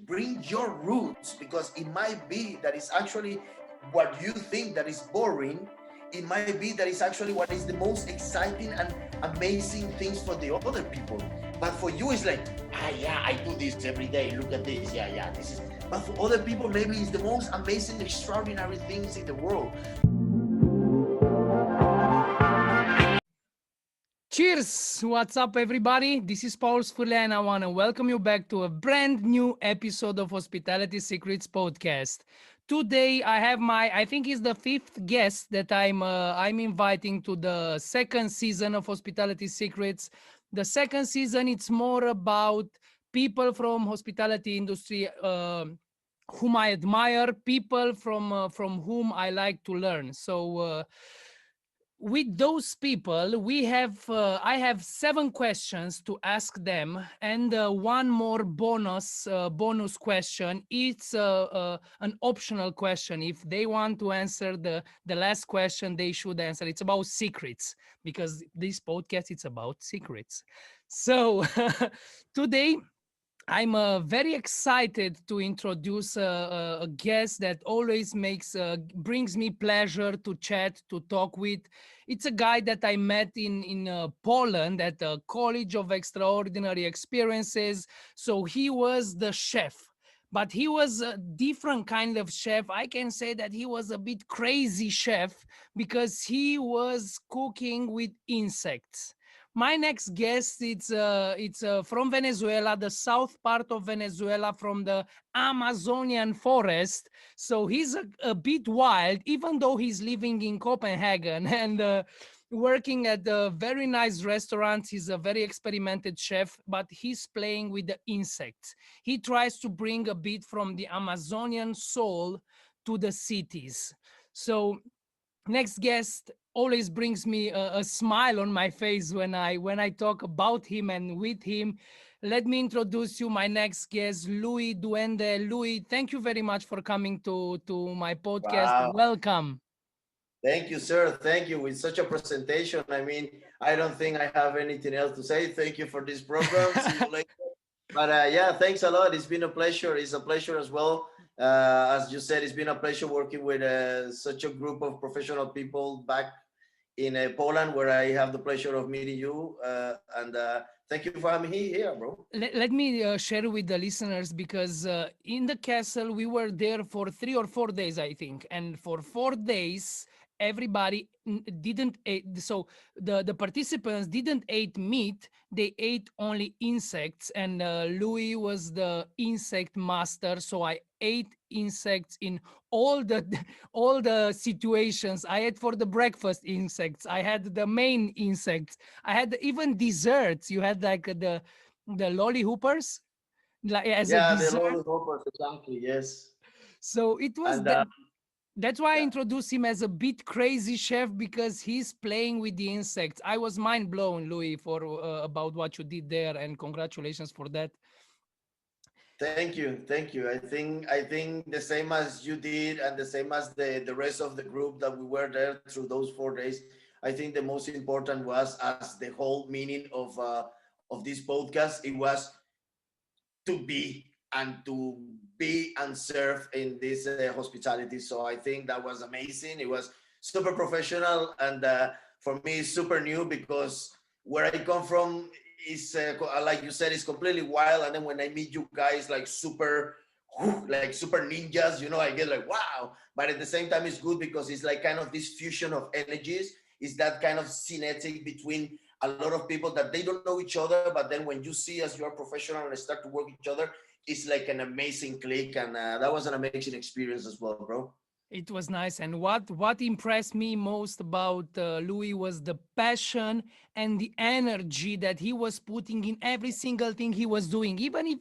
bring your roots, because it might be that is actually what you think that is boring. It might be that is actually what is the most exciting and amazing things for the other people. But for you, it's like, yeah, I do this every day. Look at this. Yeah, this is. But for other people, maybe it's the most amazing, extraordinary things in the world. Cheers! What's up, everybody? This is Paul Sfurle, and I want to welcome you back to a brand new episode of Hospitality Secrets podcast. Today, I have I think it's the fifth guest that I'm inviting to the second season of Hospitality Secrets. The second season, it's more about people from hospitality industry. Whom I admire, people from whom I like to learn. So with those people we have I have 7 questions to ask them, and one more bonus question. It's an optional question. If they want to answer the last question, they should answer. It's about secrets, because this podcast it's about secrets. So today I'm very excited to introduce a guest that always brings me pleasure to chat, to talk with. It's a guy that I met in Poland at a College of Extraordinary Experiences. So he was the chef, but he was a different kind of chef. I can say that he was a bit crazy chef because he was cooking with insects. My next guest, it's from Venezuela, the south part of Venezuela, from the Amazonian forest. So he's a bit wild, even though he's living in Copenhagen and working at a very nice restaurant. He's a very experimented chef, but he's playing with the insects. He tries to bring a bit from the Amazonian soul to the cities. So next guest always brings me a smile on my face when I talk about him and with him. Let me introduce you my next guest, Lui Duende. Lui, thank you very much for coming to my podcast. Wow. Welcome. Thank you, sir. Thank you. With such a presentation, I mean, I don't think I have anything else to say. Thank you for this program. See you later. But yeah, thanks a lot. It's been a pleasure. It's a pleasure as well. As you said, it's been a pleasure working with such a group of professional people back in Poland, where I have the pleasure of meeting you. And thank you for having me here, bro. Let me share with the listeners, because in the castle we were there for 3 or 4 days, I think, and for 4 days everybody didn't eat. So the participants didn't eat meat, they ate only insects, and Louis was the insect master. So I ate insects in all the all the situations. I ate for the breakfast insects, I had the main insects, I had even desserts. You had like the lolly hoopers, like as a Yeah, the dessert. lollipops, exactly. Yes. So it was And that. That's why I yeah. introduced him as a bit crazy chef, because he's playing with the insects. I was mind blown, Louis, for about what you did there, and congratulations for that. Thank you, thank you. I think the same as you did, and the same as the rest of the group that we were there through those 4 days. I think the most important was, as the whole meaning of this podcast, it was to be and serve in this hospitality. So I think that was amazing. It was super professional, and for me, it's super new, because where I come from is like you said, it's completely wild. And then when I meet you guys, like like super ninjas, I get like wow. But at the same time, it's good because it's like kind of this fusion of energies. It's that kind of synergy between a lot of people that they don't know each other, but then when you see as you're professional and start to work each other, it's like an amazing click. And that was an amazing experience as well, bro. It was nice, and what impressed me most about Louis was the passion and the energy that he was putting in every single thing he was doing. Even if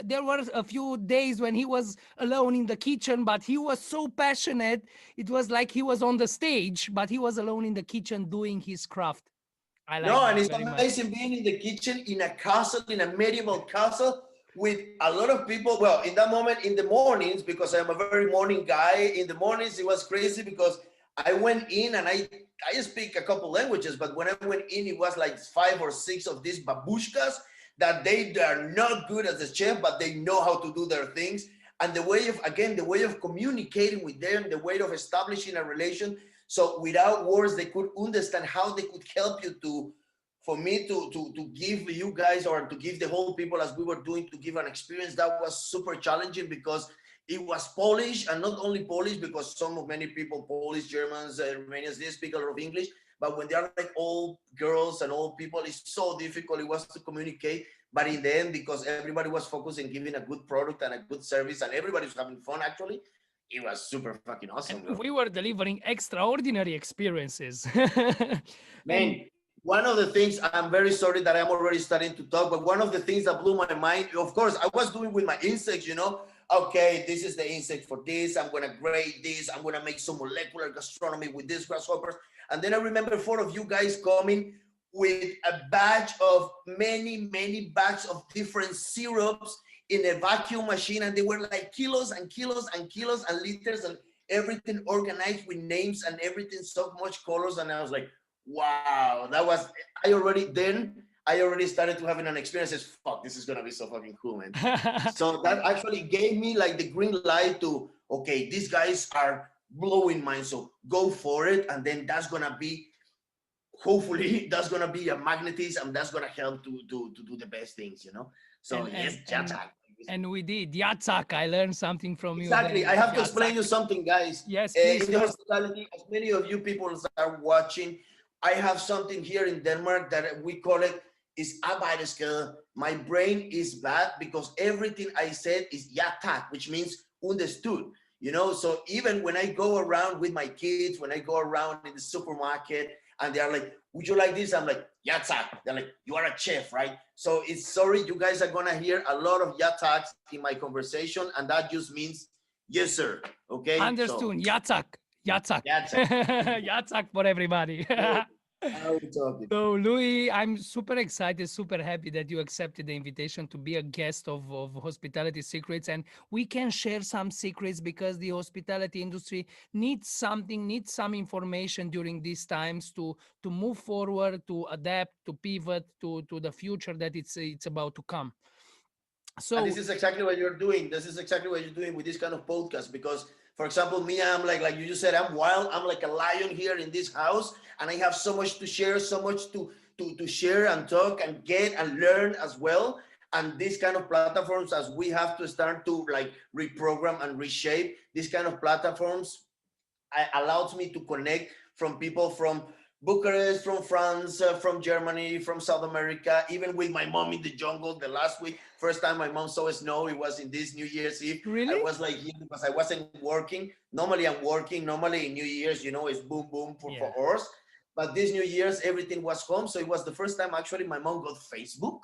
there were a few days when he was alone in the kitchen, but he was so passionate. It was like he was on the stage, but he was alone in the kitchen doing his craft. I like No, and that it's very much. amazing being in the kitchen in a castle, in a medieval castle, with a lot of people. Well, in that moment, in the mornings, because I'm a very morning guy, in the mornings it was crazy, because I went in and I speak a couple languages, but when I went in, it was like 5 or 6 of these babushkas that they are not good as a chef, but they know how to do their things. And the way of, again, the way of communicating with them, the way of establishing a relation. So without words, they could understand how they could help you to, for me to give you guys, or to give the whole people, as we were doing, to give an experience that was super challenging, because it was Polish, and not only Polish, because many people, Polish, Germans, Romanians, they speak a lot of English, but when they are like all girls and all people, it's so difficult. It was to communicate. But in the end, because everybody was focused on giving a good product and a good service, and everybody was having fun, actually, it was super fucking awesome, And bro. we were delivering extraordinary experiences. And Man, one of the things, I'm very sorry that I'm already starting to talk, but one of the things that blew my mind, of course, I was doing with my insects, you know, okay, this is the insect for this, I'm gonna grade this, I'm gonna make some molecular gastronomy with these grasshoppers. And then I remember 4 of you guys coming with a batch of many bags of different syrups in a vacuum machine, and they were like kilos and kilos and kilos and liters, and everything organized with names and everything, so much colors. And I was like, wow, that was, I already started to having an experience as, fuck, this is gonna be so fucking cool, man. So that actually gave me like the green light to, okay, these guys are blowing mine, so go for it. And then that's gonna be, hopefully that's gonna be a magnetism, that's gonna help to do the best things, you know. So and yes, and and Jacek. and we did. Yatzak, I learned something from you Exactly. there. I have to explain Yatzak. you something, guys. Yes, please. In the hospitality, as many of you people are watching, I have something here in Denmark that we call it is arbejdsskade. My brain is bad because everything I said is ja tak, which means understood. You know, so even when I go around with my kids, when I go around in the supermarket, and they're like, would you like this? I'm like, yatak. They're like, you are a chef, right? So it's sorry, you guys are gonna hear a lot of yataks in my conversation, and that just means yes, sir. Okay, so Understood. Yatzak. Yatzak. yatak. Yatzak for everybody. So, how we talking? So, Louis, I'm super excited, super happy that you accepted the invitation to be a guest of Hospitality Secrets. And we can share some secrets because the hospitality industry needs something, needs some information during these times to move forward, to adapt, to pivot to the future that it's about to come. And So, this is exactly what you're doing. This is exactly what you're doing with this kind of podcast. Because, for example, me, I'm like you just said, I'm wild. I'm like a lion here in this house, and I have so much to share, so much to share and talk and get and learn as well. And these kind of platforms, as we have to start to like reprogram and reshape these kind of platforms, allows me to connect from people from Bucharest, from France, from Germany, from South America, even with my mom in the jungle the last week. First time my mom saw snow, it was in this New Year's Eve. I really? was like here because I wasn't working. Normally I'm working. Normally in New Year's, you know, it's boom, boom for Yeah. hours. But this New Year's, everything was home. So it was the first time actually my mom got Facebook.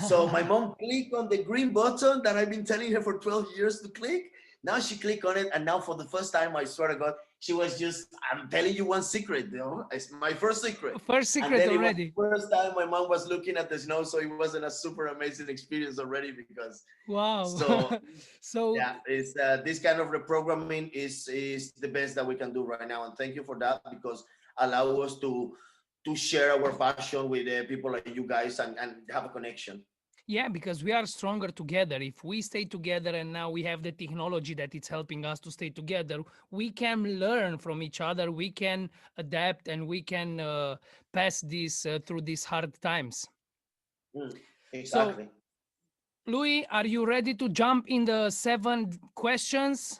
So my mom clicked on the green button that I've been telling her for 12 years to click. Now she clicked on it, and now for the first time, I swear to God, she was just, I'm telling you one secret, you know, it's my first secret. First And secret then it was already. the first time my mom was looking at the snow, so it wasn't a super amazing experience already because, Wow. so So yeah, it's this kind of reprogramming is the best that we can do right now. And thank you for that, because allow us to share our passion with people like you guys and have a connection. yeah, because we are stronger together. If we stay together and now we have the technology that it's helping us to stay together, we can learn from each other, we can adapt, and we can pass this through these hard times. Mm, So, exactly. Louis, are you ready to jump in the 7 questions?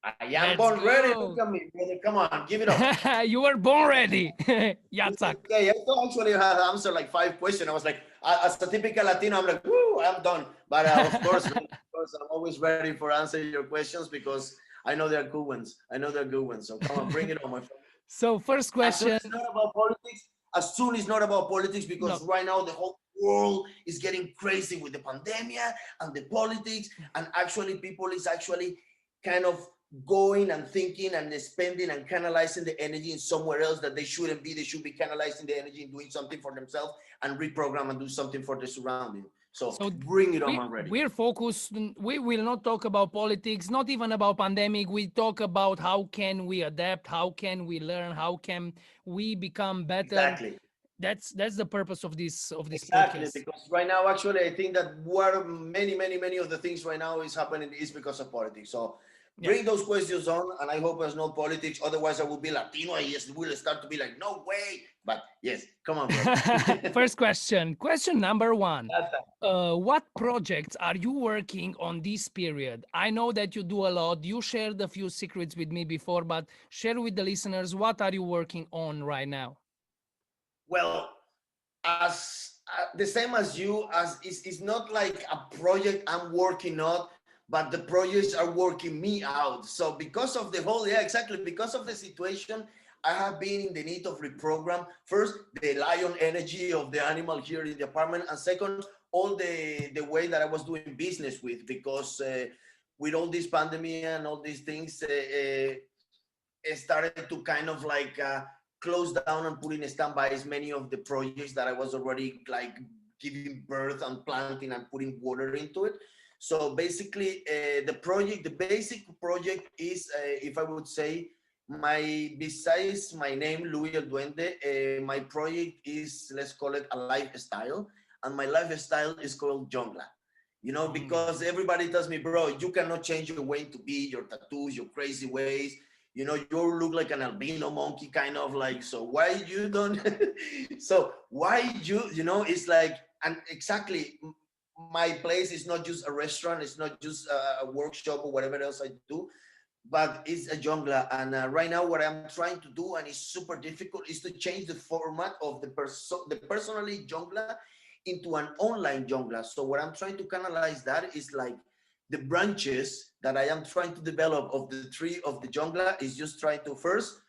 I am Let's born ready. Look go. at me, brother. Come on, give it up. You were born ready. It's Yatzak. okay. I thought actually I had answered like 5 questions. I was like, as a typical Latino, I'm like, woo, I'm done. But of course, man, of course, I'm always ready for answer your questions because I know they're good ones. I know they're good ones. So come on, bring it on, my friend. So, first As soon question. as it's not about politics, as soon as it's not about politics, because No. right now the whole world is getting crazy with the pandemic and the politics, and actually people is actually kind of going and thinking and spending and canalizing the energy in somewhere else that they shouldn't be. They should be canalizing the energy and doing something for themselves and reprogram and do something for the surrounding. So So bring it on, we I'm ready. we're focused. We will not talk about politics, not even about pandemic. We talk about how can we adapt, how can we learn, how can we become better. Exactly. That's the purpose of this Exactly, podcast. because right now, actually, I think that what many of the things right now is happening is because of politics. So Yeah. bring those questions on, and I hope there's no politics. Otherwise, I will be Latino. I just will start to be like, no way. But yes, come on, bro. First question. Question number one. That's What projects are you working on this period? I know that you do a lot. You shared a few secrets with me before, but share with the listeners, what are you working on right now? well, as the same as you, as it's not like a project I'm working on, but the projects are working me out. So because of the whole, yeah, exactly, because of the situation, I have been in the need of reprogram first the lion energy of the animal here in the apartment, and second, all the way that I was doing business with, because with all this pandemic and all these things, it started to kind of like close down and put in standby many of the projects that I was already like giving birth and planting and putting water into it. So basically, the basic project is, if I would say, besides my name, Lui Duende, my project is, let's call it a lifestyle. And my lifestyle is called Jungla. You know, Jungle. because everybody tells me, bro, you cannot change your way to be, your tattoos, your crazy ways. You know, you look like an albino monkey, kind of like. So why you don't? So why you know? It's like, and exactly, my place is not just a restaurant. It's not just a workshop or whatever else I do, but it's a jungler. And right now, what I'm trying to do, and it's super difficult, is to change the format of the personally jungler into an online jungler. So what I'm trying to canalize that is like the branches that I am trying to develop of the tree of the jungler is just trying to first,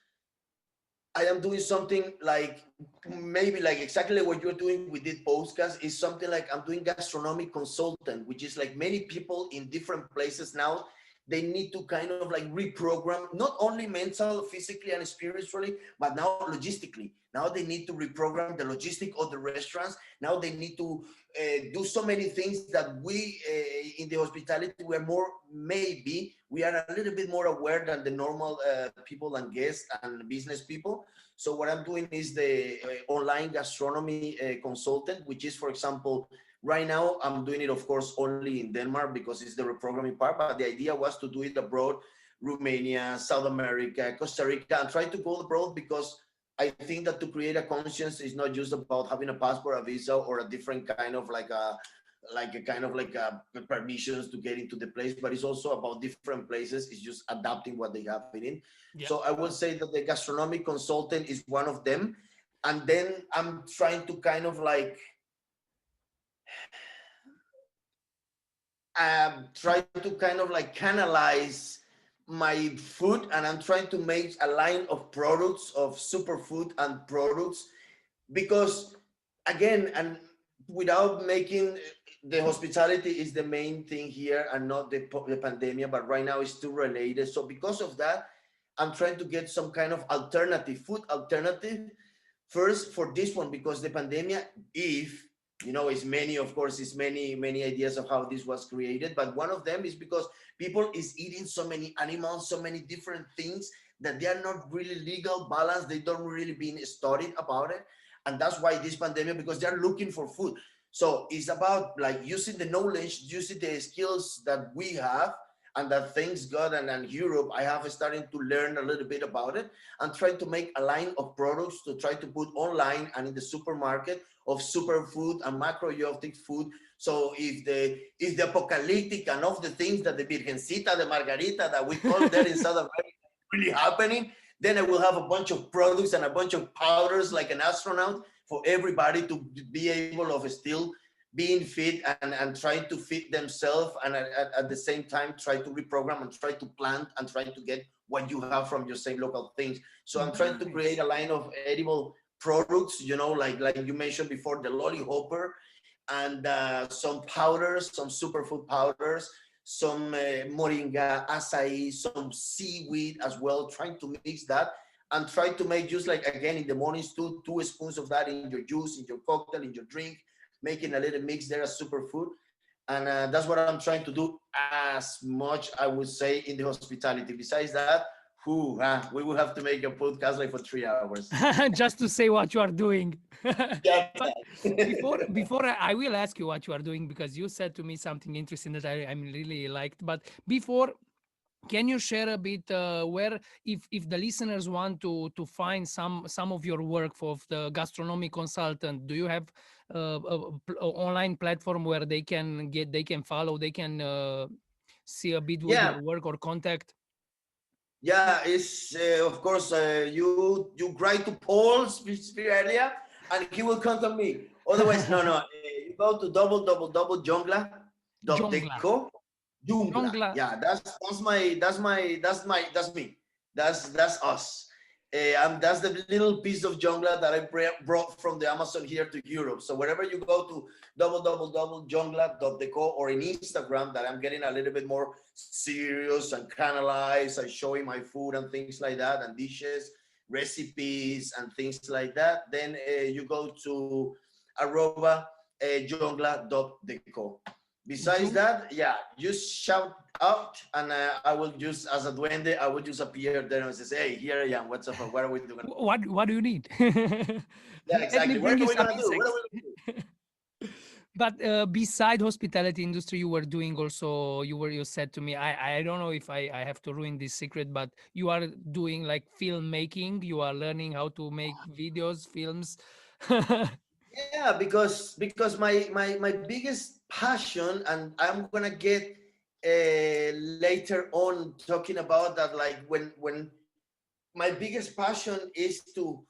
I am doing something like maybe like exactly what you're doing with this podcast is something like I'm doing gastronomic consultant, which is like many people in different places now, they need to kind of like reprogram not only mental, physically, and spiritually, but now logistically. Now they need to reprogram the logistic of the restaurants. Now they need to do so many things that we in the hospitality we're more, maybe we are a little bit more aware than the normal people and guests and business people. So what I'm doing is the online gastronomy consultant, which is, for example, right now I'm doing it, of course, only in Denmark because it's the reprogramming part. But the idea was to do it abroad, Romania, South America, Costa Rica, and try to go abroad because I think that to create a conscience is not just about having a passport, a visa, or a different kind of like a kind of like permissions to get into the place, but it's also about different places. It's just adapting what they have it in. Yeah. So I will say that the gastronomic consultant is one of them. And then I'm trying to kind of like try to kind of like canalize my food, and I'm trying to make a line of products of superfood and products because again, and without making, the hospitality is the main thing here and not the pandemic, but right now it's still related. So because of that, I'm trying to get some kind of alternative food alternative first for this one, because the pandemic, if you know, is many, of course, is many ideas of how this was created, but one of them is because people is eating so many animals, so many different things that they are not really legal balance, they don't really been studied about it. And that's why this pandemic, because they're looking for food. So it's about like using the knowledge, using the skills that we have, and that thanks God and Europe, I have started to learn a little bit about it and trying to make a line of products to try to put online and in the supermarket of superfood and macrobiotic food. So if the apocalyptic and of the things that the Virgencita de Margarita that we call there in South America really happening, then I will have a bunch of products and a bunch of powders like an astronaut for everybody to be able of still being fit and trying to fit themselves, and at the same time try to reprogram and try to plant and try to get what you have from your same local things. So I'm trying to create Nice. a line of edible products, you know, like you mentioned before, the lolly hopper, and some powders, some superfood powders, some moringa, acai, some seaweed as well, trying to mix that and try to make just like again in the mornings, two spoons of that in your juice, in your cocktail, in your drink, making a little mix there as superfood. And that's what I'm trying to do as much, I would say, in the hospitality. Besides that, We will have to make a podcast like for 3 hours. Just to say what you are doing. Yeah. But before I will ask you what you are doing, because you said to me something interesting that I'm really liked. But before, can you share a bit where, if the listeners want to find some of your work for the gastronomy consultant, do you have a online platform where they can follow, they can see a bit with Yeah, your work or contact? yeah, it's of course you write to Paul Spiralia and he will contact me. Otherwise, no, no. You go to Jongla, www.jungla.deco. Jungla. Jongla. Yeah, that's me. That's us. That's the little piece of jungla that I brought from the Amazon here to Europe. So wherever you go to www.jungla.deco or in Instagram, that I'm getting a little bit more serious and canalized. I showing my food and things like that, and dishes, recipes, and things like that. Then you go to arroba jungla.deco. Besides Jung, that, yeah, just shout out, and I will just, as a duende, I will just appear there and say, hey, here I am. What's up? What are we doing? what do you need? Yeah, Let me exactly. bring What you are we some gonna do? What are insects. we gonna do? But beside hospitality industry, you were doing also, you said to me, I don't know if I have to ruin this secret, but you are doing like filmmaking. You are learning how to make videos, films. Yeah, because my biggest passion, and I'm gonna get later on talking about that, like when my biggest passion is to,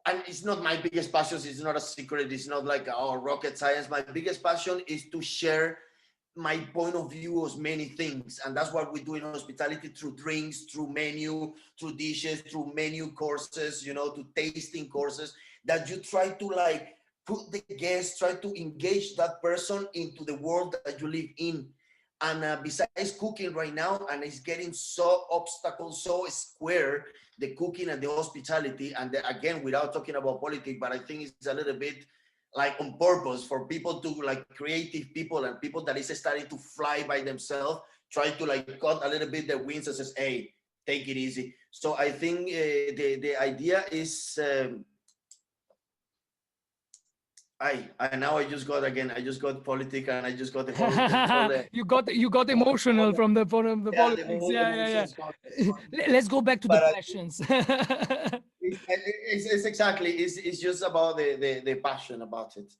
and it's not my biggest passion, it's not a secret, it's not like rocket science. My biggest passion is to share my point of view of many things, and that's what we do in hospitality, through drinks, through menu, through dishes, through menu courses, to tasting courses, that you try to like put the guest, try to engage that person into the world that you live in. And besides cooking right now, and it's getting so obstacle, so square, the cooking and the hospitality, and again, without talking about politics, but I think it's a little bit like on purpose for people to, like, creative people and people that is starting to fly by themselves, try to like cut a little bit the wings and says, hey, take it easy. So I think the idea is I now I just got, again, I just got politic, and I just got the whole You got emotional from the yeah, the politics. whole Yeah, yeah, emotions. yeah. Let's go back to the But passions. it's exactly, it's just about the passion about it.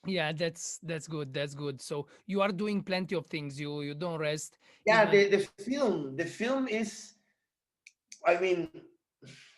Yeah, that's good. That's good. So you are doing plenty of things. You don't rest Yeah, even. the film is, I mean,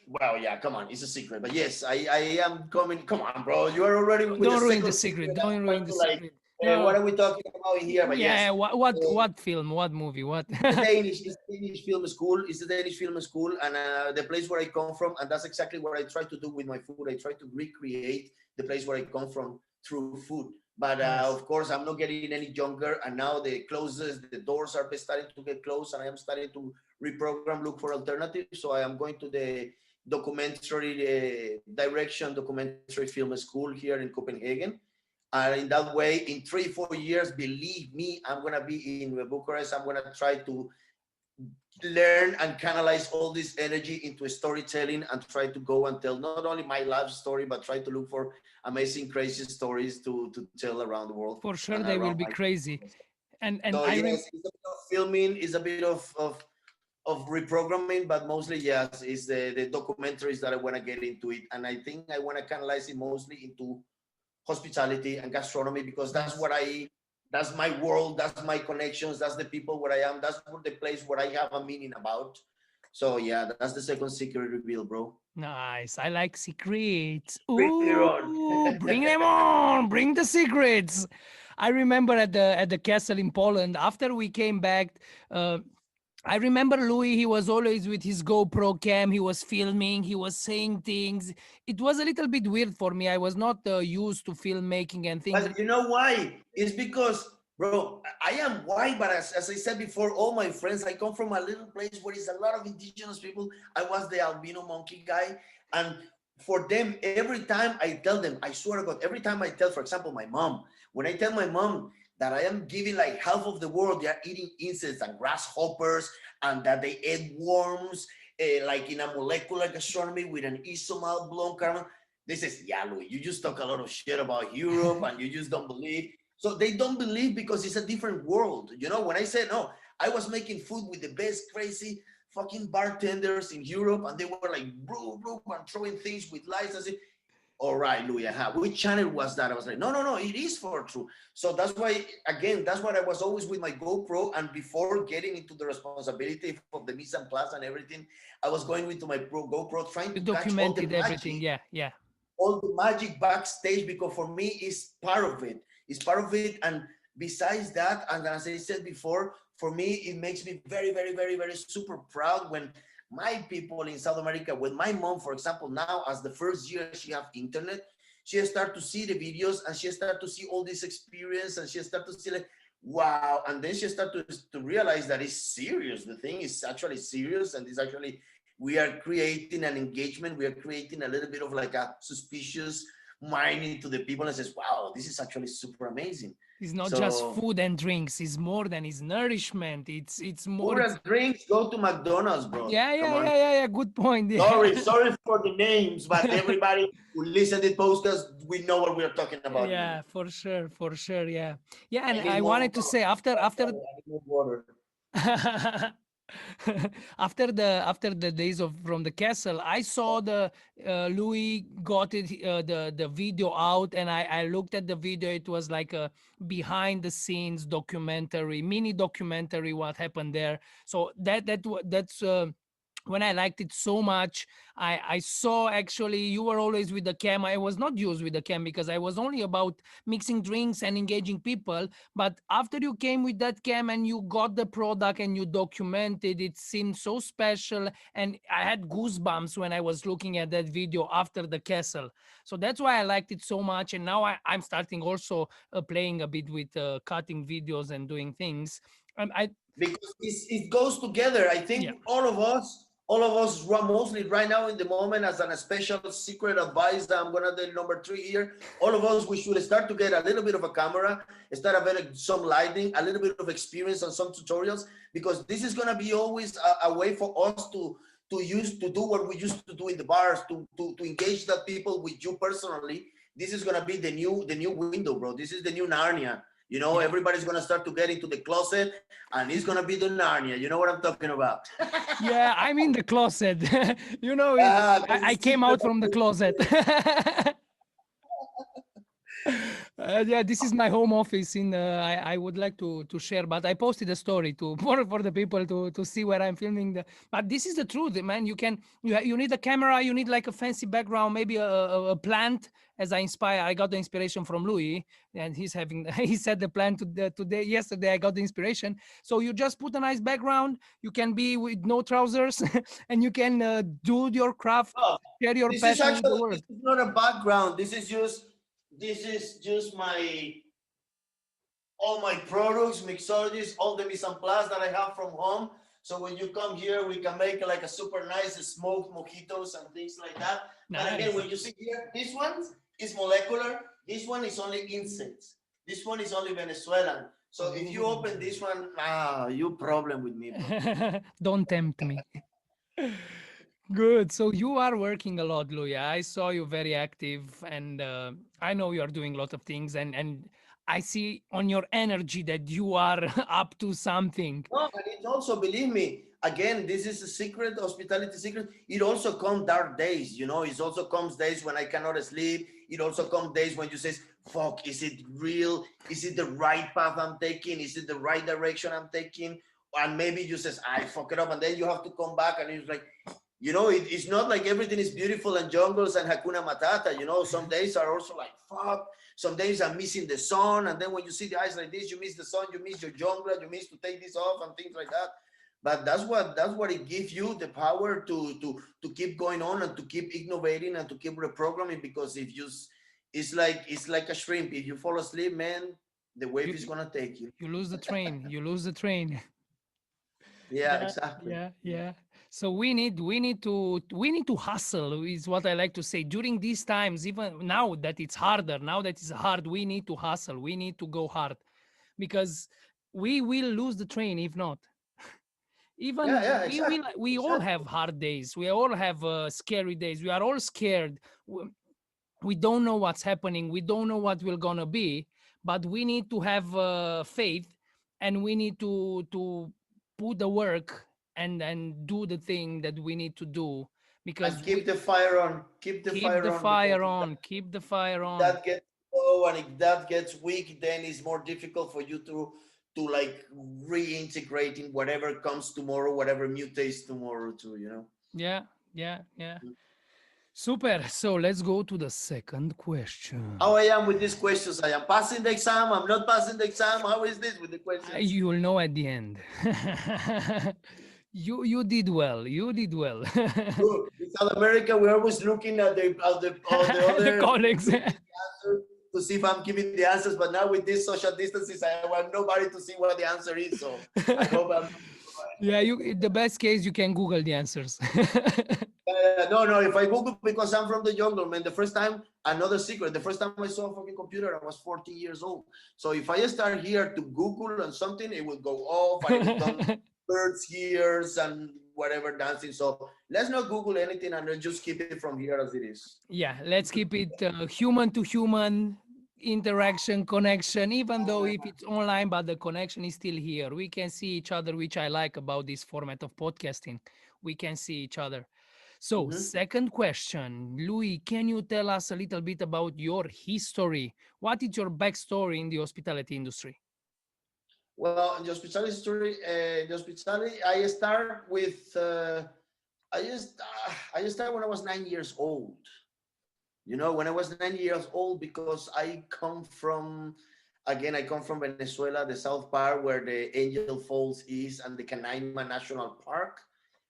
well, yeah, come on, it's a secret, but yes, I am coming. Come on, bro, you are already with the Don't ruin the second secret. secret. I'm Don't trying ruin the to like, secret. No. what are we talking about here? But yes, Yeah. uh, What film? What movie? What? it's the Danish film school. It's the Danish film school, and the place where I come from, and that's exactly what I try to do with my food. I try to recreate the place where I come from through food. But Nice. of course, I'm not getting any younger, and now the doors are starting to get closed, and I am starting to reprogram, look for alternatives. So I am going to the documentary film school here in Copenhagen. And in that way, in 3-4 years, believe me, I'm gonna be in Bucharest. I'm gonna try to learn and canalize all this energy into storytelling, and try to go and tell not only my life story, but try to look for amazing, crazy stories to tell around the world For and sure, they will around be my. crazy. And So I yes, it's a bit of filming, it's a bit of reprogramming, but mostly yes, it's the documentaries that I want to get into it, and I think I want to canalize it mostly into hospitality and gastronomy, because nice. that's my world, that's my connections, that's the people where I am, that's the place where I have a meaning about. So yeah, that's the second secret reveal, bro. Nice. I like secrets. Bring it on. Ooh, bring them on. Bring the secrets. I remember at the castle in Poland, after we came back, uh, I remember Louis, he was always with his GoPro cam, he was filming, he was saying things. It was a little bit weird for me. I was not used to filmmaking and things. But you know why? It's because, bro, I am white, but as I said before, all my friends, I come from a little place where there's a lot of indigenous people. I was the albino monkey guy. And for them, every time I tell them, I swear to God, every time I tell, for example, my mom, when I tell my mom that I am giving like half of the world, they are eating insects and grasshoppers, and that they eat worms, like in a molecular gastronomy with an isomal blonde caramel. They says, yeah, Louis, you just talk a lot of shit about Europe and you just don't believe. So they don't believe because it's a different world. You know, when I said, no, I was making food with the best crazy fucking bartenders in Europe and they were like, bro, and throwing things with lights. I said, all right, Louis, which channel was that? I was like, no, it is for true. So that's why, again, that's what I was always with my GoPro. And before getting into the responsibility of the mise en place and everything, I was going into my GoPro trying You to catch all the documented everything. magic, Yeah, yeah. backstage, because for me, it's part of it. It's part of it. And besides that, and as I said before, for me, it makes me very, very, very, very super proud when my people in South America, with my mom, for example, now as the first year she have internet, she start to see the videos and she start to see all this experience and she start to see like, wow. And then she start to realize that it's serious. The thing is actually serious and it's actually, we are creating an engagement. We are creating a little bit of like a suspicious mind into the people and says, wow, this is actually super amazing. It's not just So food and drinks. It's more than it's nourishment. It's more. food It's, and drinks, go to McDonald's, bro. yeah, Come yeah, on. yeah, yeah, yeah. Good point. Yeah. Sorry for the names, but everybody who listen to the podcast, we know what we're talking about here. Yeah, for sure, for sure. Yeah, yeah. I And need I more. wanted to say after I need more water. after the days of from the castle, I saw the Louis got it the video out, and I looked at the video. It was like a behind the scenes documentary, mini documentary, what happened there. So that's when I liked it so much. I saw actually you were always with the cam. I was not used with the cam because I was only about mixing drinks and engaging people. But after you came with that cam and you got the product and you documented, it seemed so special. And I had goosebumps when I was looking at that video after the castle. So that's why I liked it so much. And now I'm starting also playing a bit with cutting videos and doing things. And I, Because it goes together. I yeah. think all of us run mostly right now in the moment as an special secret advice that I'm gonna do number 3 here. All of us, we should start to get a little bit of a camera, start a very some lighting, a little bit of experience on some tutorials, because this is gonna be always a way for us to use to do what we used to do in the bars, to engage the people with you personally. This is gonna be the new window, bro. This is the new Narnia. You know, Yeah. everybody's gonna start to get into the closet, and it's gonna be the Narnia. You know what I'm talking about? Yeah, I'm in the closet. You know, it's, This I is came secret. out from the closet. Yeah, this is my home office. I would like to share, but I posted a story to for the people to see where I'm filming. But this is the truth, man. You need a camera. You need like a fancy background, maybe a plant. As I inspire, I got the inspiration from Louis, and he's having. He said the plant today. Yesterday, I got the inspiration. So you just put a nice background. You can be with no trousers, and you can do your craft, Oh, share your this is passion with the actually, this world. is not a background. This is just my all my products, mixologies, all the mise en place that I have from home. So when you come here, we can make like a super nice smoked mojitos and things like that. And again, Nice. when you see here, this one is molecular. This one is only incense. This one is only Venezuelan. So if you open this one, you problem with me, bro. Don't tempt me. Good. So you are working a lot, Louis. I saw you very active, and I know you are doing a lot of things, and I see on your energy that you are up to something. No, and it also, believe me, again, this is a secret, hospitality secret. It also comes dark days, you know, it also comes days when I cannot sleep. It also comes days when you say, fuck, is it real? Is it the right path I'm taking? Is it the right direction I'm taking? And maybe you says, I fuck it up. And then you have to come back and it's like, you know, it's not like everything is beautiful and jungles and Hakuna Matata, you know, some days are also like, fuck. Some days I'm missing the sun, and then when you see the eyes like this, you miss the sun, you miss your jungle, you miss to take this off and things like that. But that's what it gives you the power to keep going on and to keep innovating and to keep reprogramming. Because if you, it's like a shrimp. If you fall asleep, man, the wave You is gonna take you. you lose the train. You lose the train. Yeah, Yeah, exactly. yeah, yeah. So we need to hustle is what I like to say. During these times, even now that it's harder, now that it's hard, we need to hustle. We need to go hard because we will lose the train if not. Even Yeah, we exactly, we all have exactly. hard days. We all have scary days. We are all scared. We don't know what's happening. We don't know what will gonna be, but we need to have faith, and we need to put the work and do the thing that we need to do, because And keep we the fire on. Keep the keep the fire on, because fire on, keep the fire if on. that gets low and if that gets weak, then it's more difficult for you to like reintegrate in whatever comes tomorrow, whatever mutates tomorrow too, you know. Yeah, yeah, yeah. Super. So let's go to the second question. How I am with these questions. I am passing the exam, I'm not passing the exam. How is this with the questions? You'll know at the end. You did well. You did well. Look, in South America, we're always looking at the The other colleagues. giving the answer to see if I'm giving the answers. But now with this social distances, I want nobody to see what the answer is. So I hope I'm. Yeah, you the best case you can Google the answers. No, no. If I Google, because I'm from the jungle, man. The first time, another secret. The first time I saw a fucking computer, I was 14 years old. So if I start here to Google and something, it will go off and it will come birds ears and whatever dancing. So let's not Google anything and let's just keep it from here as it is. Yeah, let's keep it human to human interaction, connection, even though if it's online, but the connection is still here. We can see each other, which I like about this format of podcasting. We can see each other. So, Mhm. second question, Louis, can you tell us a little bit about your history? What is your backstory in the hospitality industry? Well, in the hospitality story, the hospitality, I start with, I just started when I was 9 years old. You know, when I was 9 years old, because I come from, again, I come from Venezuela, the south part where the Angel Falls is, and the Canaima National Park,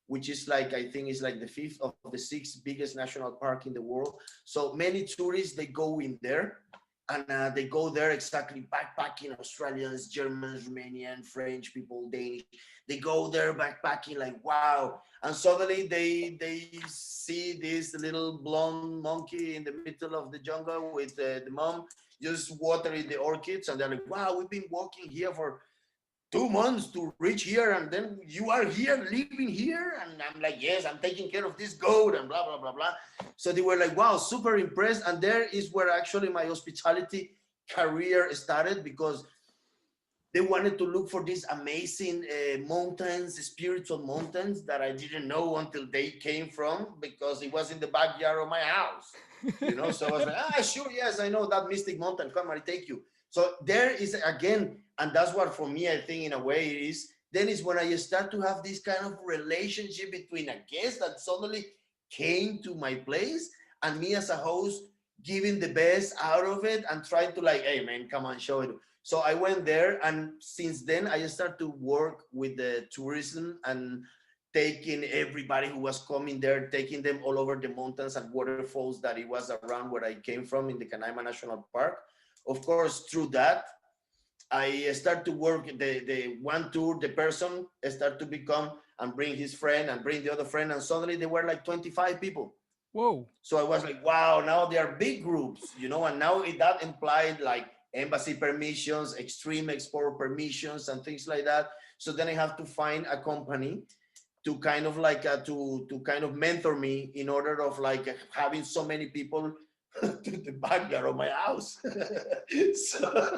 which is like, I think is like the fifth of the six biggest national park in the world. So many tourists, they go in there, and they go there exactly backpacking. Australians, Germans, Romanian, French people, Danish, they go there backpacking like wow. And suddenly they see this little blonde monkey in the middle of the jungle with the mom just watering the orchids, and they're like, wow, we've been walking here for 2 months to reach here, and then you are here living here. And I'm like, yes, I'm taking care of this goat and blah blah blah blah. So they were like, wow, super impressed. And there is where actually my hospitality career started, because they wanted to look for these amazing mountains, spiritual mountains that I didn't know until they came from, because it was in the backyard of my house. You know, so I was like, sure, yes, I know that mystic mountain. Come, I take you. So there is again, and that's what for me, I think in a way it is. Then is when I start to have this kind of relationship between a guest that suddenly came to my place and me as a host giving the best out of it and trying to like, hey man, come on, show it. So I went there, and since then I started to work with the tourism and taking everybody who was coming there, taking them all over the mountains and waterfalls that it was around where I came from in the Canaima National Park. Of course, through that, I start to work the one tour, the person start to become and bring his friend and bring the other friend, and suddenly there were like 25 people. Whoa. So I was like, wow, now they are big groups, you know, and now that implied like embassy permissions, extreme export permissions, and things like that. So then I have to find a company to kind of like to kind of mentor me in order of like having so many people to the backyard of my house. so,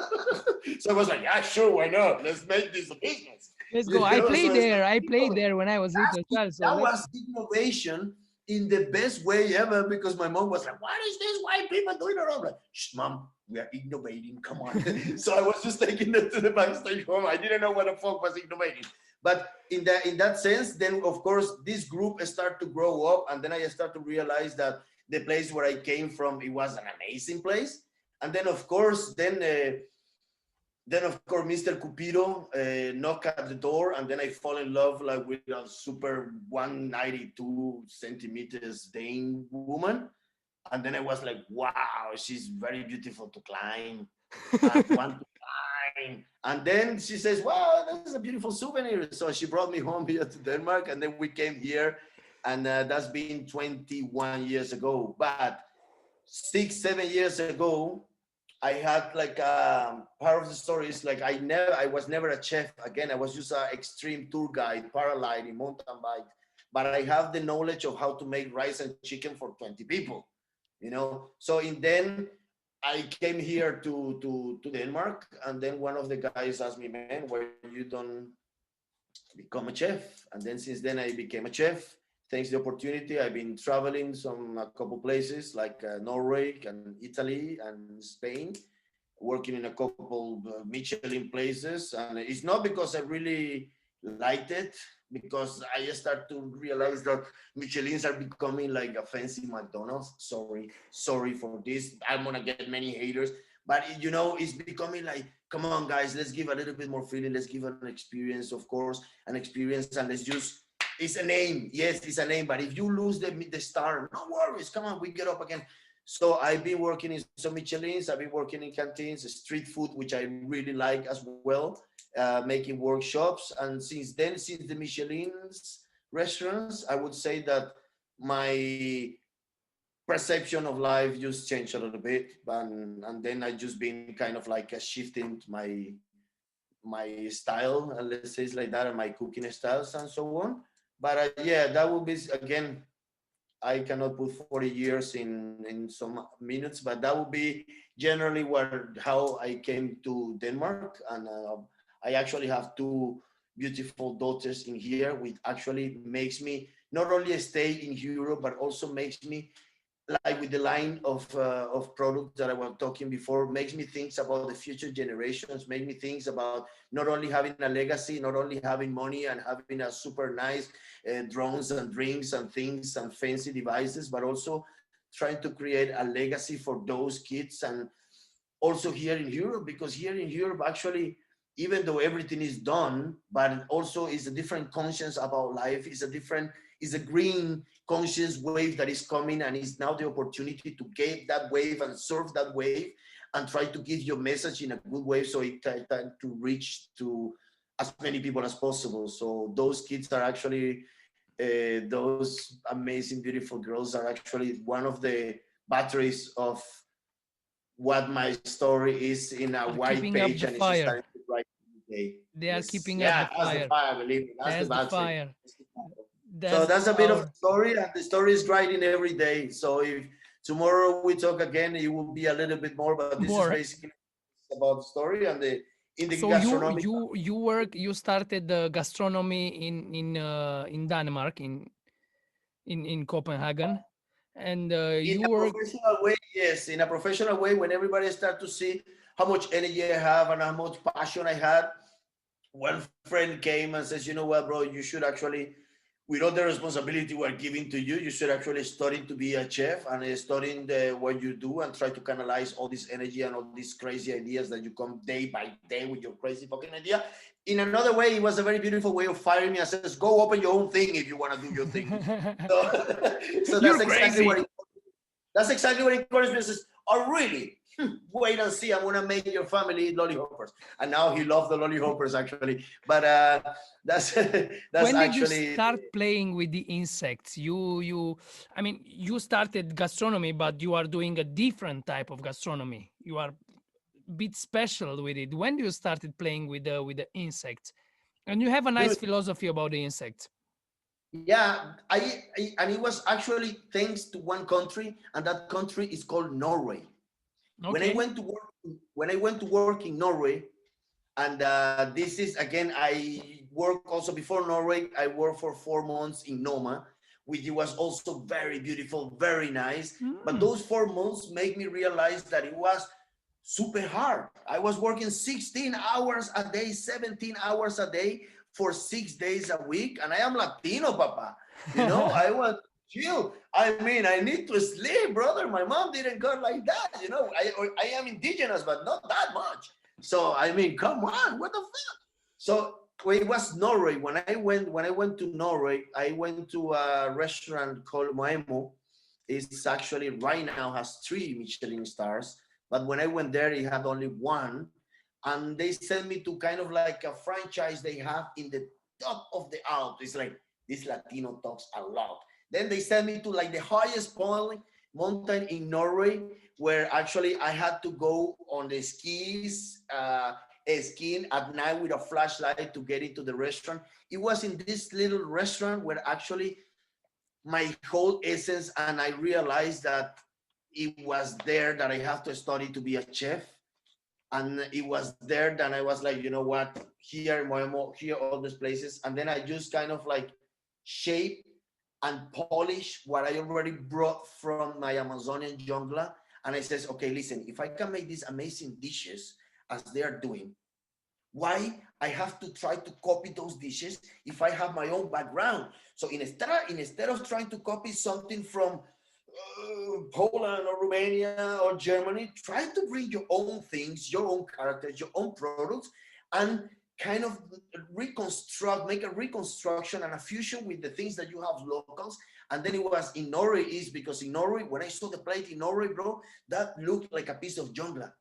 so I was like, yeah, sure, why not? Let's make this a business. Let's go. You I know, played so it's there. I like, played there when I was little child. So that let's. was innovation in the best way ever, because my mom was like, what is this white people doing around? Like, shh, mom, we are innovating. Come on. So I was just taking them to the backstage home. I didn't know what the fuck was innovating. But in that sense, then of course this group started to grow up, and then I started to realize that the place where I came from, it was an amazing place. And then of course, then of course Mr. Cupido knocked at the door, and then I fall in love like with a super 192 centimeters Dane woman. And then I was like, wow, she's very beautiful to climb. I want to climb. And then she says, well, that's a beautiful souvenir. So she brought me home here to Denmark, and then we came here, and that's been 21 years ago. But 6, 7 years ago, I had like part of the story is like I was never a chef. Again, I was just an extreme tour guide, paragliding, mountain bike, but I have the knowledge of how to make rice and chicken for 20 people, you know. So in then I came here to Denmark, and then one of the guys asked me, man, why you don't become a chef? And then since then I became a chef. Thanks the opportunity, I've been traveling some a couple places like Norway and Italy and Spain, working in a couple Michelin places. And it's not because I really liked it, because I start to realize that Michelins are becoming like a fancy McDonald's. Sorry for this. I'm gonna get many haters, but you know, it's becoming like, come on, guys, let's give a little bit more feeling. Let's give an experience, of course, an experience, and let's just. It's a name, yes, it's a name. But if you lose the star, no worries. Come on, we get up again. So I've been working in some Michelins. I've been working in canteens, street food, which I really like as well, making workshops. And since then, since the Michelin's restaurants, I would say that my perception of life just changed a little bit. And then I just been kind of like shifting my style, and let's say it's like that, and my cooking styles and so on. But yeah, that would be again, I cannot put 40 years in some minutes, but that would be generally how I came to Denmark. And I actually have two beautiful daughters in here, which actually makes me not only stay in Europe, but also makes me, like with the line of products that I was talking before, makes me think about the future generations, make me think about not only having a legacy, not only having money and having a super nice drones and drinks and things and fancy devices, but also trying to create a legacy for those kids. And also here in Europe, because here in Europe, actually, even though everything is done, but also is a different conscience about life, is a green conscious wave that is coming, and is now the opportunity to get that wave and surf that wave and try to give your message in a good way, so it to reach to as many people as possible. So those kids are actually those amazing, beautiful girls are actually one of the batteries of what my story is in a Are white keeping up page, the and it's fire. starting to write today. They are Yes, keeping up yeah, the that's the fire. fire, believe me, that's the That's the battery. fire. So That's the that's a bit of power. the story, and the story is grinding every day. So if tomorrow we talk again, it will be a little bit more, but this is More. basically about the story and the in the So you gastronomic. you you work you started the gastronomy in Denmark in Copenhagen, and In you a work. professional way, yes, in a professional way, when everybody start to see how much energy I have and how much passion I had, one friend came and says, you know what, bro, you should actually, with all the responsibility we're giving to you, you should actually study to be a chef and studying what you do and try to canalize all this energy and all these crazy ideas that you come day by day with your crazy fucking idea. In another way, it was a very beautiful way of firing me and says, go open your own thing if you want to do your thing. So, so You're that's exactly crazy. what encouraged me. Says, oh, really? Wait and see. I'm gonna make your family eat lollipoppers. And now he loved the lollipoppers actually. But that's that's When did you actually start playing with the insects? I mean, you started gastronomy, but you are doing a different type of gastronomy. You are a bit special with it. When do you started playing with the insects? And you have a nice dude. philosophy about the insects. Yeah, and it was actually thanks to one country, and that country is called Norway. When I Okay. went to work, when I went to work in Norway, and this is again, I worked also before Norway. I worked for 4 months in Noma, which was also very beautiful, very nice. But Mm. those 4 months made me realize that it was super hard. I was working 16 hours a day, 17 hours a day for 6 days a week. And I am Latino, papa. You know, I was chill. I mean, I need to sleep, brother. My mom didn't go like that. You know, I am indigenous, but not that much. So, I mean, come on, what the fuck? So well, it was Norway. When I went to Norway, I went to a restaurant called Moemo. It's actually right now has 3 Michelin stars, but when I went there, it had only one. And they sent me to kind of like a franchise they have in the top of the Alps. It's like this Latino talks a lot. Then they sent me to like the highest point mountain in Norway where actually I had to go on the skis, skiing at night with a flashlight to get into the restaurant. It was in this little restaurant where actually my whole essence, and I realized that it was there that I have to study to be a chef. And it was there that I was like, you know what, here in Moemo, here all these places. And then I just kind of like shape and polish what I already brought from my Amazonian jungle. And I says, okay, listen, if I can make these amazing dishes as they are doing, why I have to try to copy those dishes if I have my own background? So instead of trying to copy something from Poland or Romania or Germany, try to bring your own things, your own characters, your own products, and kind of make a reconstruction and a fusion with the things that you have locals. And then it was in Norway, is because in Norway, when I saw the plate in Norway, bro, that looked like a piece of jungle.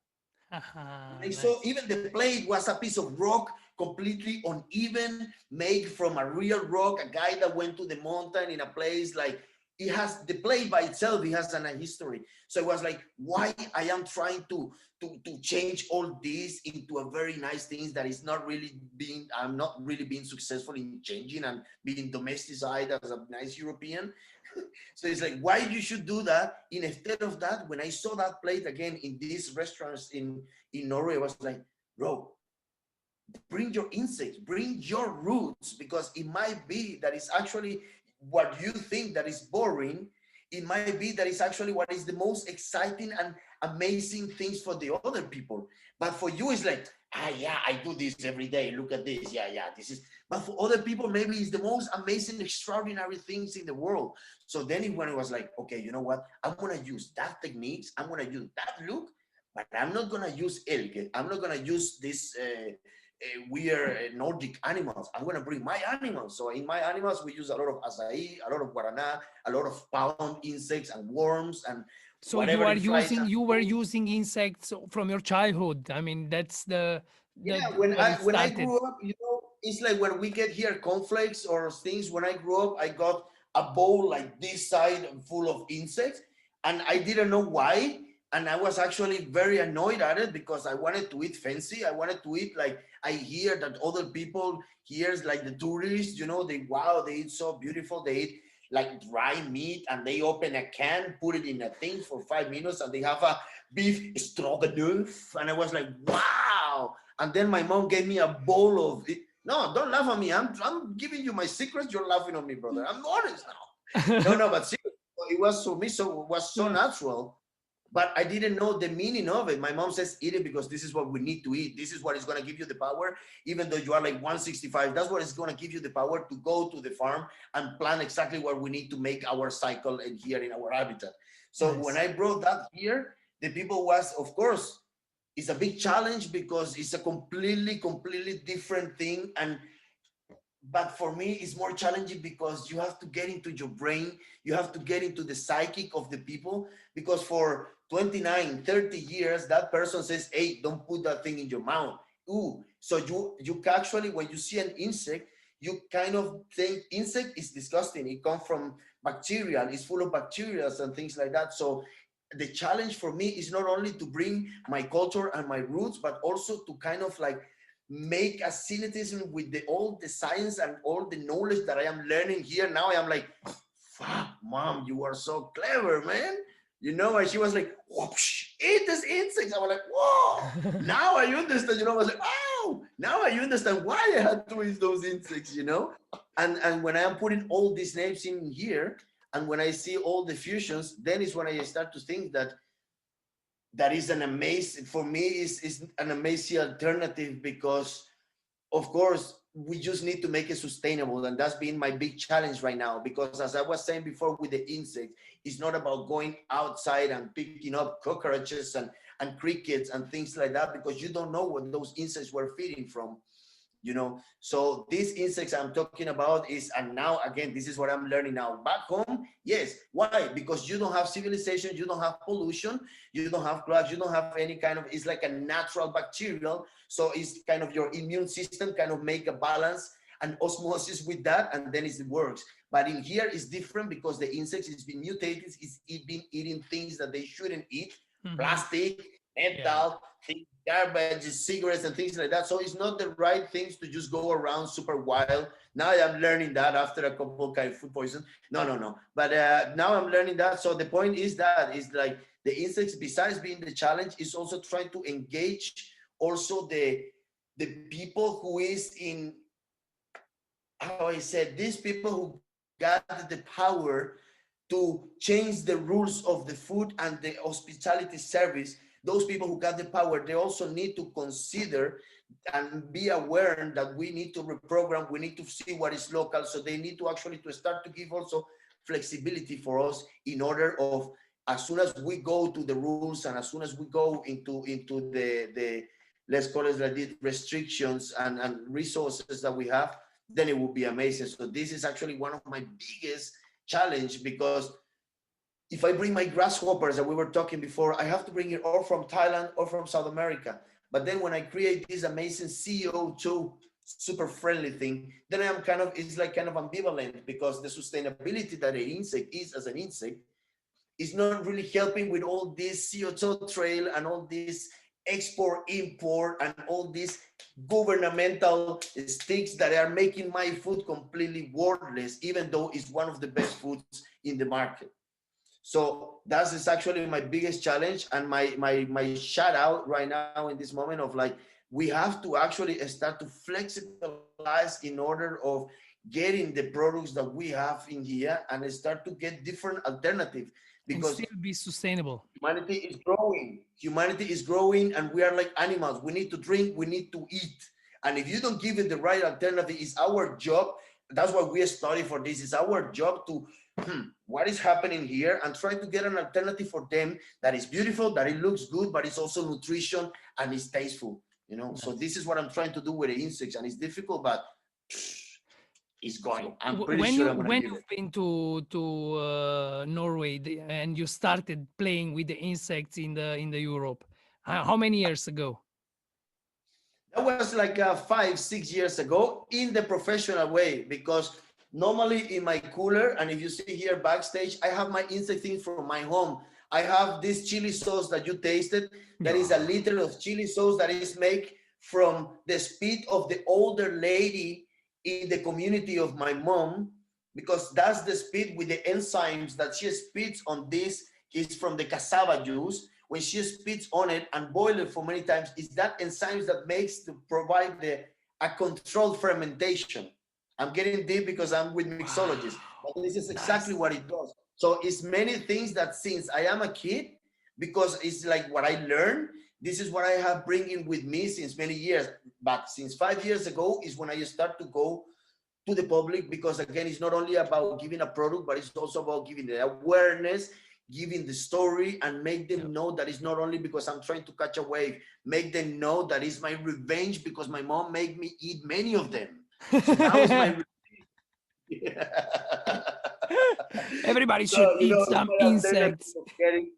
And so Nice. even the plate was a piece of rock, completely uneven, made from a real rock. A guy that went to the mountain in a place like, it has the plate by itself, it has a history. So it was like, why I am trying to change all this into a very nice things that is not really being, I'm not really being successful in changing and being domesticized as a nice European. So it's like, why you should do that? Instead of that, when I saw that plate again in these restaurants in Norway, I was like, bro, bring your insects, bring your roots, because it might be that it's actually what you think that is boring. It might be that it's actually what is the most exciting and amazing things for the other people. But for you, it's like, yeah, I do this every day. Look at this. Yeah, this is. But for other people, maybe it's the most amazing, extraordinary things in the world. So then when it was like, okay, you know what? I'm gonna use that techniques. I'm gonna use that look, but I'm not gonna use elk. I'm not gonna use this weird Nordic animals. I'm gonna bring my animals. So in my animals, we use a lot of acai, a lot of guarana, a lot of pound insects and worms and So whatever it flies. you were using insects from your childhood. I mean, that's the Yeah, where it when I started. grew up, it's like when we get here cornflakes or things. When I grew up, I got a bowl like this side full of insects, and I didn't know why. And I was actually very annoyed at it because I wanted to eat fancy. I wanted to eat like I hear that other people here's like the tourists, they eat so beautiful. They eat like dry meat and they open a can, put it in a thing for 5 minutes, and they have a beef stroganoff. And I was like, wow. And then my mom gave me a bowl of it. No, don't laugh at me. I'm giving you my secrets. You're laughing on me, brother. I'm honest now. No, but seriously, it was for me, so it was so natural. But I didn't know the meaning of it. My mom says, eat it because this is what we need to eat. This is what is going to give you the power, even though you are like 165. That's what is going to give you the power to go to the farm and plan exactly what we need to make our cycle and here in our habitat. So when Nice. I brought that here, the people was, of course, it's a big challenge because it's a completely different thing. And but for me it's more challenging because you have to get into your brain, you have to get into the psychic of the people, because for 29, 30 years that person says, hey, don't put that thing in your mouth. Ooh, so you actually, when you see an insect, you kind of think insect is disgusting, it comes from bacteria, it's full of bacteria and things like that. So the challenge for me is not only to bring my culture and my roots, but also to kind of like make a syncretism with all the science and all the knowledge that I am learning here. Now I am like, fuck, mom, you are so clever, man. And she was like, whoosh, eat this insects. I was like, whoa, now I understand. I was like, oh, now I understand why I had to eat those insects. And when I am putting all these names in here, and when I see all the fusions, then is when I start to think that is an amazing, for me is an amazing alternative, because of course we just need to make it sustainable, and that's been my big challenge right now. Because as I was saying before with the insects, it's not about going outside and picking up cockroaches and crickets and things like that, because you don't know what those insects were feeding from. So these insects I'm talking about is, and now again, this is what I'm learning now back home. Yes, why? Because you don't have civilization, you don't have pollution, you don't have drugs, you don't have any kind of, it's like a natural bacterial. So it's kind of your immune system kind of make a balance, an osmosis with that, and then it works. But in here it's different because the insects is been mutated, it's been eating things that they shouldn't eat, Hmm. plastic, Yeah. metal, things, garbage, cigarettes, and things like that. So it's not the right things to just go around super wild. Now I'm learning that after a couple kind of food poison. No, no, no. But now I'm learning that. So the point is that is like the insects, besides being the challenge, is also trying to engage also the people who is in, how I said, these people who got the power to change the rules of the food and the hospitality service. Those people who got the power, they also need to consider and be aware that we need to reprogram, we need to see what is local. So they need to actually to start to give also flexibility for us in order of, as soon as we go to the rules and as soon as we go into the let's call it like the restrictions and resources that we have, then it will be amazing. So this is actually one of my biggest challenge, because if I bring my grasshoppers that we were talking before, I have to bring it all from Thailand or from South America. But then when I create this amazing CO2 super friendly thing, then I'm kind of, it's like kind of ambivalent, because the sustainability that an insect is as an insect is not really helping with all this CO2 trail and all this export import and all these governmental sticks that are making my food completely worthless, even though it's one of the best foods in the market. So that is actually my biggest challenge, and my shout out right now in this moment of like, we have to actually start to flexibilize in order of getting the products that we have in here and start to get different alternative, And because still be sustainable. humanity is growing, and we are like animals. We need to drink, we need to eat, and if you don't give it the right alternative, it's our job. That's why we study for this. It's our job to what is happening here and try to get an alternative for them that is beautiful, that it looks good, but it's also nutrition and it's tasteful, you know. So Nice. this is what I'm trying to do with the insects, and it's difficult, but it's going. So I'm pretty when sure I'm gonna give it. you've been to Norway and you started playing with the insects in the Europe, how many years ago? That was like 5 6 years ago in the professional way, because normally in my cooler, and if you see here backstage, I have my insect things from my home. I have this chili sauce that you tasted. That is a Yeah. liter of chili sauce that is made from the spit of the older lady in the community of my mom, because that's the spit with the enzymes that she spits on. This is from the cassava juice. When she spits on it and boil it for many times, it's that enzymes that makes to provide the a controlled fermentation. I'm getting deep because I'm with mixologists, but Wow. this is exactly Nice. what it does. So it's many things that since I am a kid, because it's like what I learned, this is what I have bringing with me since many years. But since 5 years ago is when I start to go to the public, because again, it's not only about giving a product, but it's also about giving the awareness, giving the story, and make Yep. them know that it's not only because I'm trying to catch a wave. Make them know that it's my revenge, because my mom made me eat many of them. So now it's my Everybody so should you eat know, it's some my alternative insects. of getting,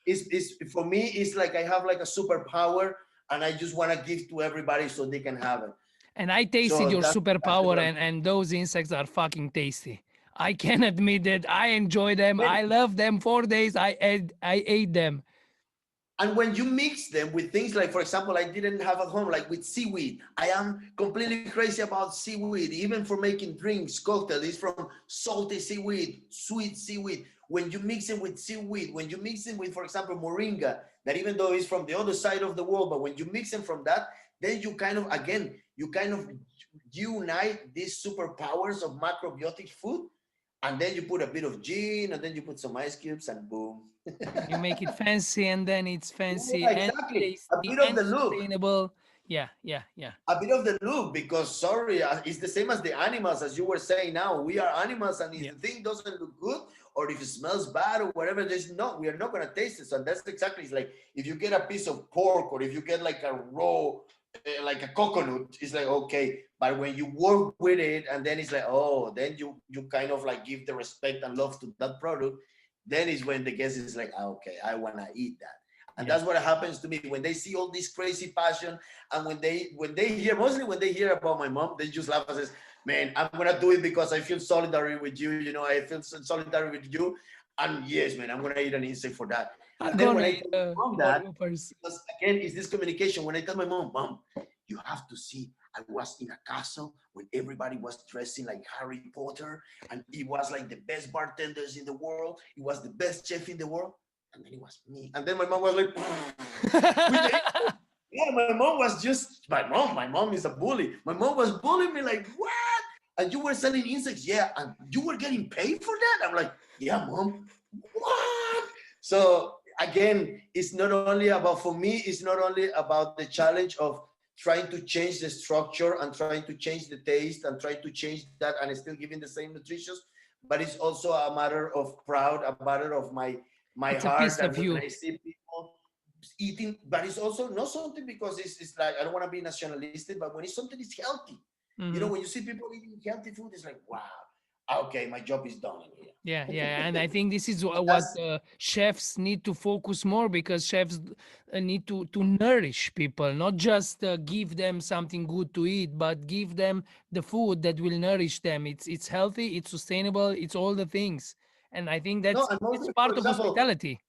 is for me, it's like I have like a superpower, and I just want to give to everybody so they can have it. And I tasted So your that's exactly superpower, what I'm and those insects are fucking tasty. I can admit that I enjoy them. doing. I love them. 4 days I ate them. And when you mix them with things like, for example, I didn't have at home, like with seaweed. I am completely crazy about seaweed, even for making drinks, cocktails. It's from salty seaweed, sweet seaweed. When you mix it with seaweed, when you mix it with, for example, moringa, that even though it's from the other side of the world, but when you mix them from that, then you kind of, again, you kind of unite these superpowers of macrobiotic food. And then you put a bit of gin, and then you put some ice cubes, and boom. You make it fancy, and then it's fancy Yeah, and exactly. A tasty bit of and the look, sustainable. Yeah, yeah, yeah. a bit of the look, because sorry, it's the same as the animals, as you were saying. Now we are animals, and if Yeah. the thing doesn't look good, or if it smells bad or whatever, there's no, we are not going to taste it. So that's exactly, it's like if you get a piece of pork, or if you get like a raw, like a coconut, it's like okay. But when you work with it, and then it's like, oh, then you kind of like give the respect and love to that product, then is when the guest is like, ah, okay, I want to eat that. And Yeah. that's what happens to me when they see all this crazy passion. And when they hear, mostly when they hear about my mom, they just laugh and says, man, I'm gonna do it because I feel solidary with you. You know, I feel solidary with you, and yes, man, I'm gonna eat an insect for that. I'm And then when gonna I eat tell my mom that, hoppers. because again, it's this communication. When I tell my mom, mom, you have to see, I was in a castle when everybody was dressing like Harry Potter, and it was like the best bartenders in the world. It was the best chef in the world, and then it was me. And then my mom was like, with the yeah, my mom was just my mom. My mom is a bully. My mom was bullying me like, what? And you were selling insects, yeah, and you were getting paid for that. I'm like, yeah, mom. What? So again, it's not only about for me. It's not only about the challenge of trying to change the structure and trying to change the taste and trying to change that and still giving the same nutritious, but it's also a matter of proud, a matter of my It's a heart piece that of when I you. see people eating, but it's also not something because it's like I don't want to be nationalistic, but when it's something is healthy, you know, Mhm. when you see people eating healthy food, it's like wow, okay, my job is done in Yeah, yeah, and here. I think this is what That's chefs need to focus more, because chefs need to nourish people, not just give them something good to eat, but give them the food that will nourish them. It's healthy, it's sustainable, it's all the things, and I think no, that's and it's also, for part of example, hospitality.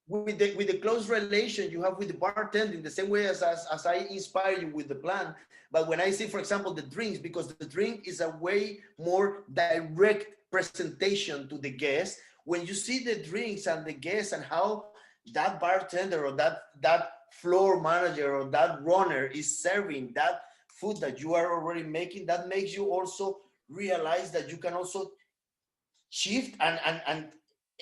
with the close relation you have with the bartending, the same way as I inspire you with the plan. But when I see, for example, the drinks, because the drink is a way more direct presentation to the guest. When you see the drinks and the guests and how that bartender or that floor manager or that runner is serving that food that you are already making, that makes you also realize that you can also shift and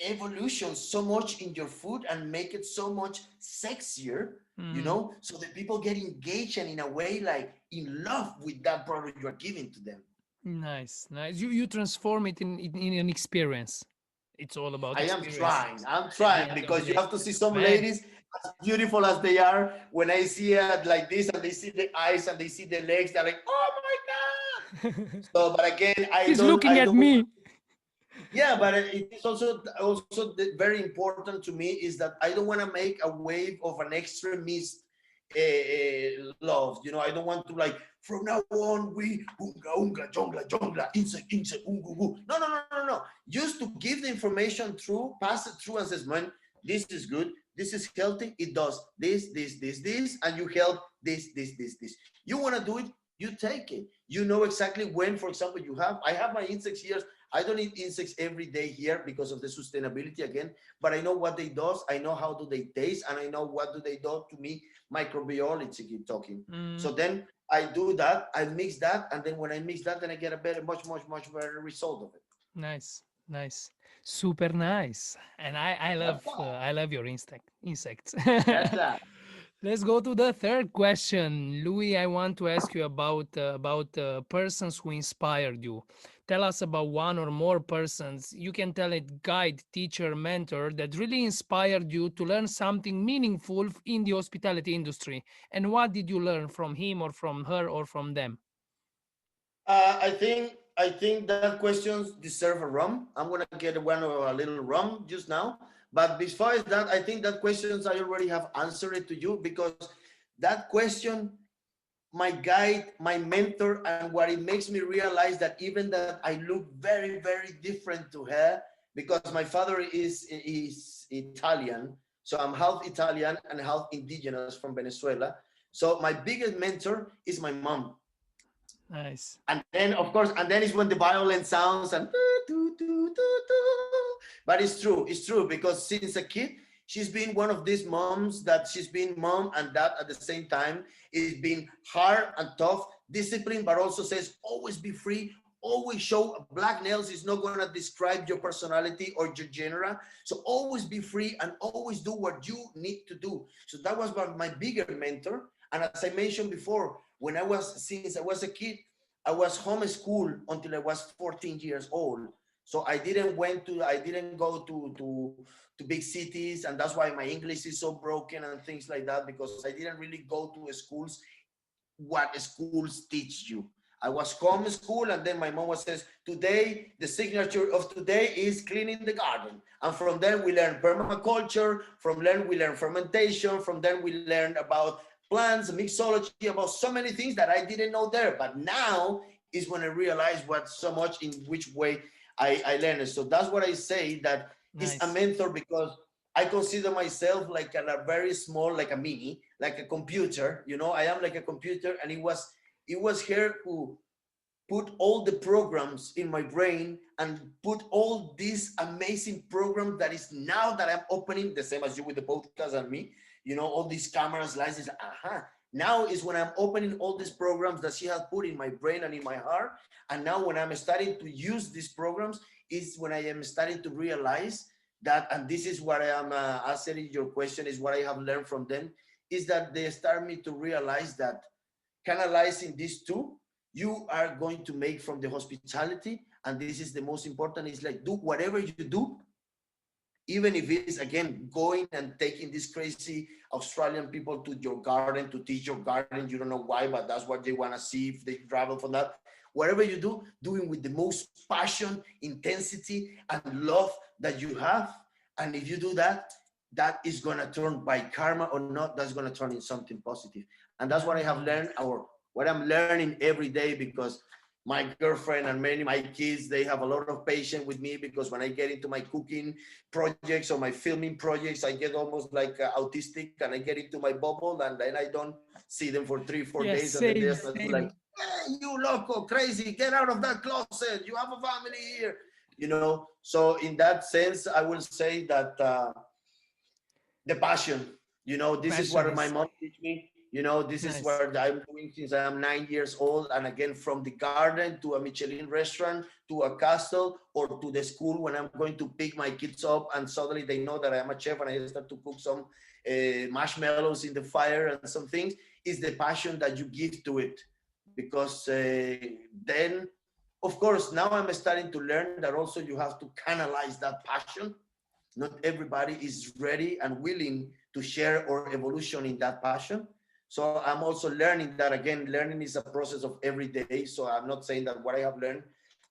evolution so much in your food and make it so much sexier, you Mm, know, so that people get engaged and in a way like in love with that product you're giving to them. nice, nice. You transform it in an experience. It's all about I am experience trying. I'm at the trying end of the because you day, have to see some man. ladies as beautiful as they are. When I see it like this and they see the eyes and they see the legs, they're like, oh my god. So, but again, He's looking I at don't me. yeah, but it is also very important to me is that I don't want to make a wave of an extremist love. You know, I don't want to like from now on we unga unga jongla jongla insect insect ungu ungu. No, no, no, no, no. Just to give the information through, pass it through, and says, man, this is good, this is healthy, it does this, and you help this. You want to do it, you take it. You know exactly when, for example, I have my insects here. I don't eat insects every day here because of the sustainability again, but I know what they does. I know how do they taste, and I know what do they do to me microbiology. Keep talking. Mm, So then I do that. I mix that, and then when I mix that, then I get a better, much better result of it. nice, nice, super nice. And That's that. I love your insects. That's that. Let's go to the third question. Louis, I want to ask you about persons who inspired you. Tell us about one or more persons. You can tell it guide, teacher, mentor that really inspired you to learn something meaningful in the hospitality industry. And what did you learn from him or from her or from them? I think that questions deserve a rum. I'm gonna get one or a little rum just now. But besides that, I think that questions I already have answered it to you because that question, my guide, my mentor, and what it makes me realize that even that I look very different to her because my father is Italian, so I'm half Italian and half indigenous from Venezuela. So my biggest mentor is my mom, Nice. and then of course, and then is when the violin sounds and but it's true because since a kid she's been one of these moms that she's been mom and dad at the same time. It's been hard and tough discipline, but also says always be free, always show black nails is not going to describe your personality or your genre, so always be free and always do what you need to do. So that was my bigger mentor. And as I mentioned before, since I was a kid, I was homeschooled until I was 14 years old. So I didn't go to big cities, and that's why my English is so broken and things like that because I didn't really go to schools what schools teach you. I was homeschooled, and then my mom was says, today, the signature of today is cleaning the garden. And from there, we learn permaculture. From there, we learn fermentation. From there, we learn about plants, mixology, about so many things that I didn't know there. But now is when I realized what so much in which way I learned it. So that's what I say, that is a Nice. mentor, because I consider myself like a very small, like a mini, like a computer. I am like a computer, and it was her who put all the programs in my brain and put all these amazing programs that is now that I'm opening, the same as you with the podcast and me, all these cameras, licenses. Now is when I'm opening all these programs that she has put in my brain and in my heart. And now when I'm starting to use these programs is when I am starting to realize that, and this is what I am answering your question, is what I have learned from them, is that they start me to realize that canalizing these two, you are going to make from the hospitality, and this is the most important, is like, do whatever you do, even if it's again going and taking these crazy Australian people to your garden to teach your garden. You don't know why, but that's what they want to see if they travel for that. Whatever you do, doing with the most passion, intensity, and love that you have. And if you do that, that is going to turn, by karma or not, that's going to turn in something positive. And that's what I have learned, Nice. or what I'm learning every day, because my girlfriend and many of my kids, they have a lot of patience with me, because when I get into my cooking projects or my filming projects, I get almost like autistic, and I get into my bubble, and then I don't see them for 3 4 days, Yes, and then they same, start to like, same. hey, you loco, crazy, get out of that closet, you have a family here. So in that sense, I will say that the passion. This is Passion what my is mom teach me. This is nice. what I'm doing since I am 9 years old. And again, from the garden to a Michelin restaurant to a castle, or to the school when I'm going to pick my kids up and suddenly they know that I am a chef and I start to cook some marshmallows in the fire and some things, is the passion that you give to it. Because then, of course, now I'm starting to learn that also you have to canalize that passion. Not everybody is ready and willing to share or evolution in that passion. So I'm also learning that. Again, learning is a process of every day. So I'm not saying that what I have learned,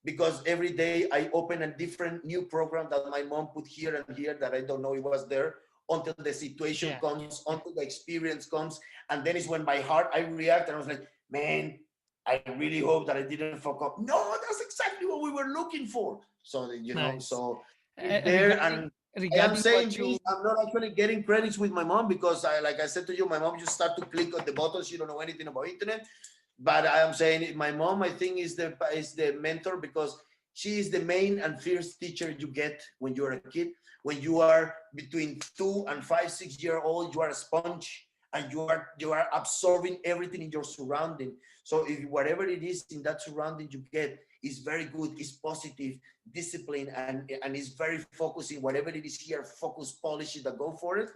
because every day I open a different new program that my mom put here and here that I don't know it was there, until the situation Yeah, comes, until the experience comes. And then is when my heart, I react, and I was like, man, I really hope that I didn't fuck up. No, that's exactly what we were looking for. So, nice. so it's there. Regarding And I am regarding saying what this, you I'm not actually getting credits with my mom, because like I said to you, my mom just start to click on the buttons. She don't know anything about internet. But I am saying my mom, I think, is the mentor, because she is the main and first teacher you get when you're a kid. When you are between 2 and 5 6 year old, you are a sponge, and you are absorbing everything in your surrounding. So if whatever it is in that surrounding you get is very good, is positive, discipline, and is very focusing, whatever it is here, focus, polish it, that go for it.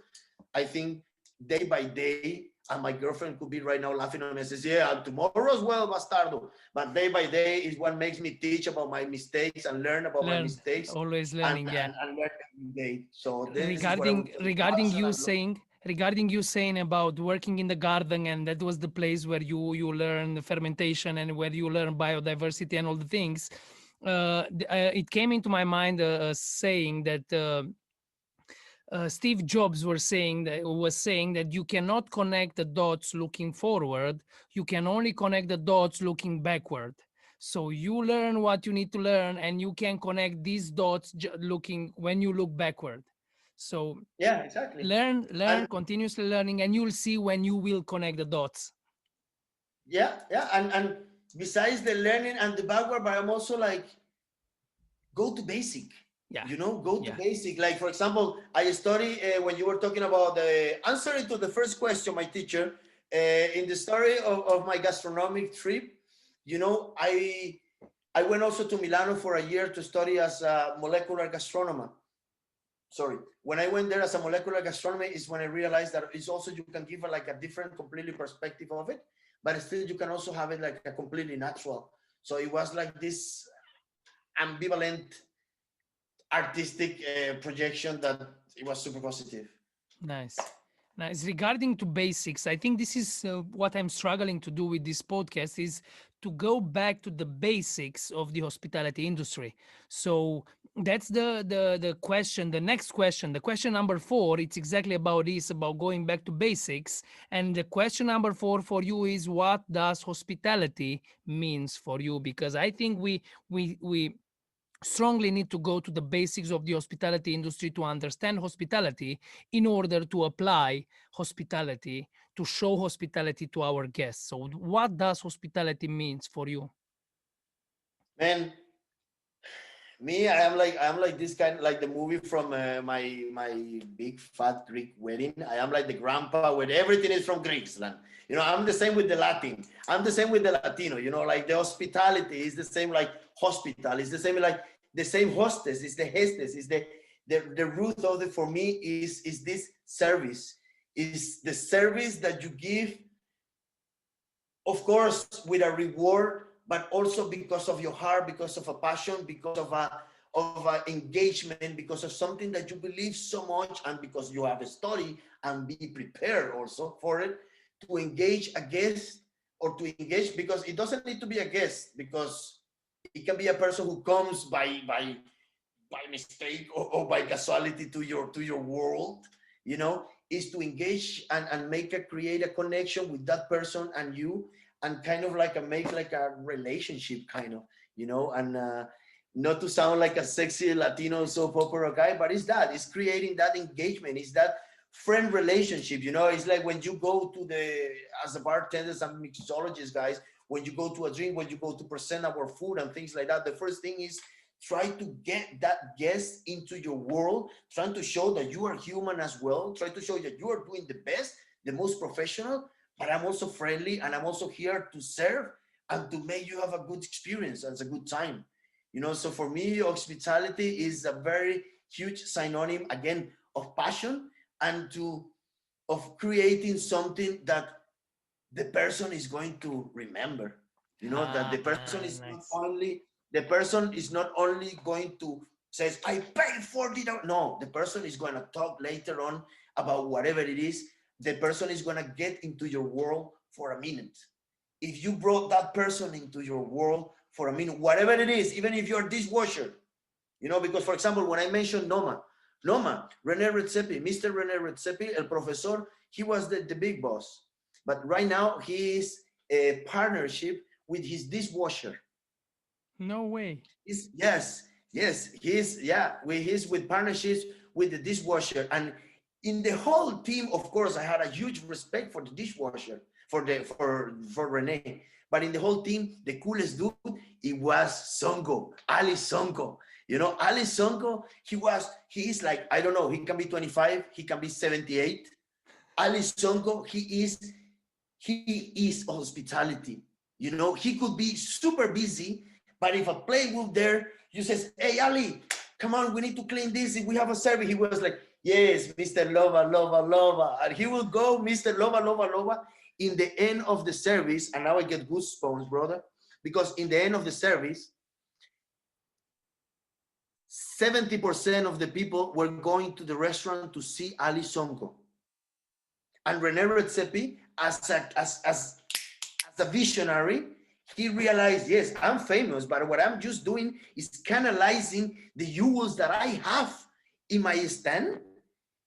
I think day by day, and my girlfriend could be right now laughing at me and says, yeah, and tomorrow as well, bastardo. But day by day is what makes me teach about my mistakes and learn about my learn, mistakes, always and, learning. Yeah. and, and learn every day. So this is what I would regarding tell you. regarding Passion you and love. saying regarding you saying about working in the garden, and that was the place where you learn the fermentation and where you learn biodiversity and all the things. It came into my mind a saying that Steve Jobs was saying that you cannot connect the dots looking forward. You can only connect the dots looking backward. So you learn what you need to learn, and you can connect these dots looking when you look backward. So Yeah, exactly. learn, And continuously learning, and you'll see when you will connect the dots. yeah, and besides the learning and the backward, but I'm also like, go to basic. Yeah, Go to yeah, basic. Like, for example, I study, when you were talking about the answering to the first question, my teacher, in the story of my gastronomic trip, I went also to Milano for a year to study as a molecular gastronomer. Sorry, when I went there as a molecular gastronomy is when I realized that it's also, you can give like a different completely perspective of it, but still you can also have it like a completely natural. So it was like this ambivalent artistic projection that it was super positive. nice. Nice. Regarding to basics, I think this is what I'm struggling to do with this podcast, is to go back to the basics of the hospitality industry. So that's the question. The next question, the question number 4, it's exactly about this, about going back to basics. And the question number 4 for you is, what does hospitality means for you? Because I think we strongly need to go to the basics of the hospitality industry to understand hospitality in order to apply hospitality, to show hospitality to our guests. So what does hospitality means for you? Man, me, I am like this kind, like the movie from my big fat Greek wedding. I am like the grandpa where everything is from Greeks land. I'm the same with the Latin. I'm the same with the Latino. Like the hospitality is the same, like hospital is the same, like the same hostess is the hostess is the root of it for me is this service, is the service that you give, of course, with a reward, but also because of your heart, because of a passion, because of a engagement, because of something that you believe so much, and because you have a study and be prepared also for it, to engage a guest, or to engage, because it doesn't need to be a guest, because it can be a person who comes by mistake, or by casualty to your world, is to engage and create a connection with that person and you, and kind of like make like a relationship kind of, and not to sound like a sexy Latino soap opera guy, but it's creating that engagement, it's that friend relationship. It's like when you go to as a bartenders and mixologists guys, when you go to a drink, when you go to present our food and things like that, the first thing is try to get that guest into your world, trying to show that you are human as well, try to show that you are doing the best, the most professional, but I'm also friendly, and I'm also here to serve and to make you have a good experience and a good time. So for me, hospitality is a very huge synonym, again, of passion, and of creating something that the person is going to remember. That the person is not Nice. only the person is not only going to says, I paid $40. No, the person is going to talk later on about whatever it is. The person is going to get into your world for a minute. If you brought that person into your world for a minute, whatever it is, even if you're a dishwasher, because for example, when I mentioned Noma, René Redzepi, Mr. René Redzepi, El Profesor, he was the big boss. But right now he is a partnership with his dishwasher. No way. He's with partnerships with the dishwasher, and in the whole team, of course, I had a huge respect for the dishwasher, for Rene. But in the whole team, the coolest dude, it was Songo, Ali Songo. Ali Songo, he is like, I don't know, he can be 25, he can be 78. Ali Songo, he is hospitality. He could be super busy, but if a plate will there, you says, hey, Ali, come on, we need to clean this. If we have a service, he was like, yes, Mr. Lova, Lova, Lova. And he will go, Mr. Lova, Lova, Lova, in the end of the service. And now I get goosebumps, brother, because in the end of the service, 70% of the people were going to the restaurant to see Ali Songo. And Rene Redzepi, as a visionary, he realized, yes, I'm famous, but what I'm just doing is canalizing the jewels that I have in my stand.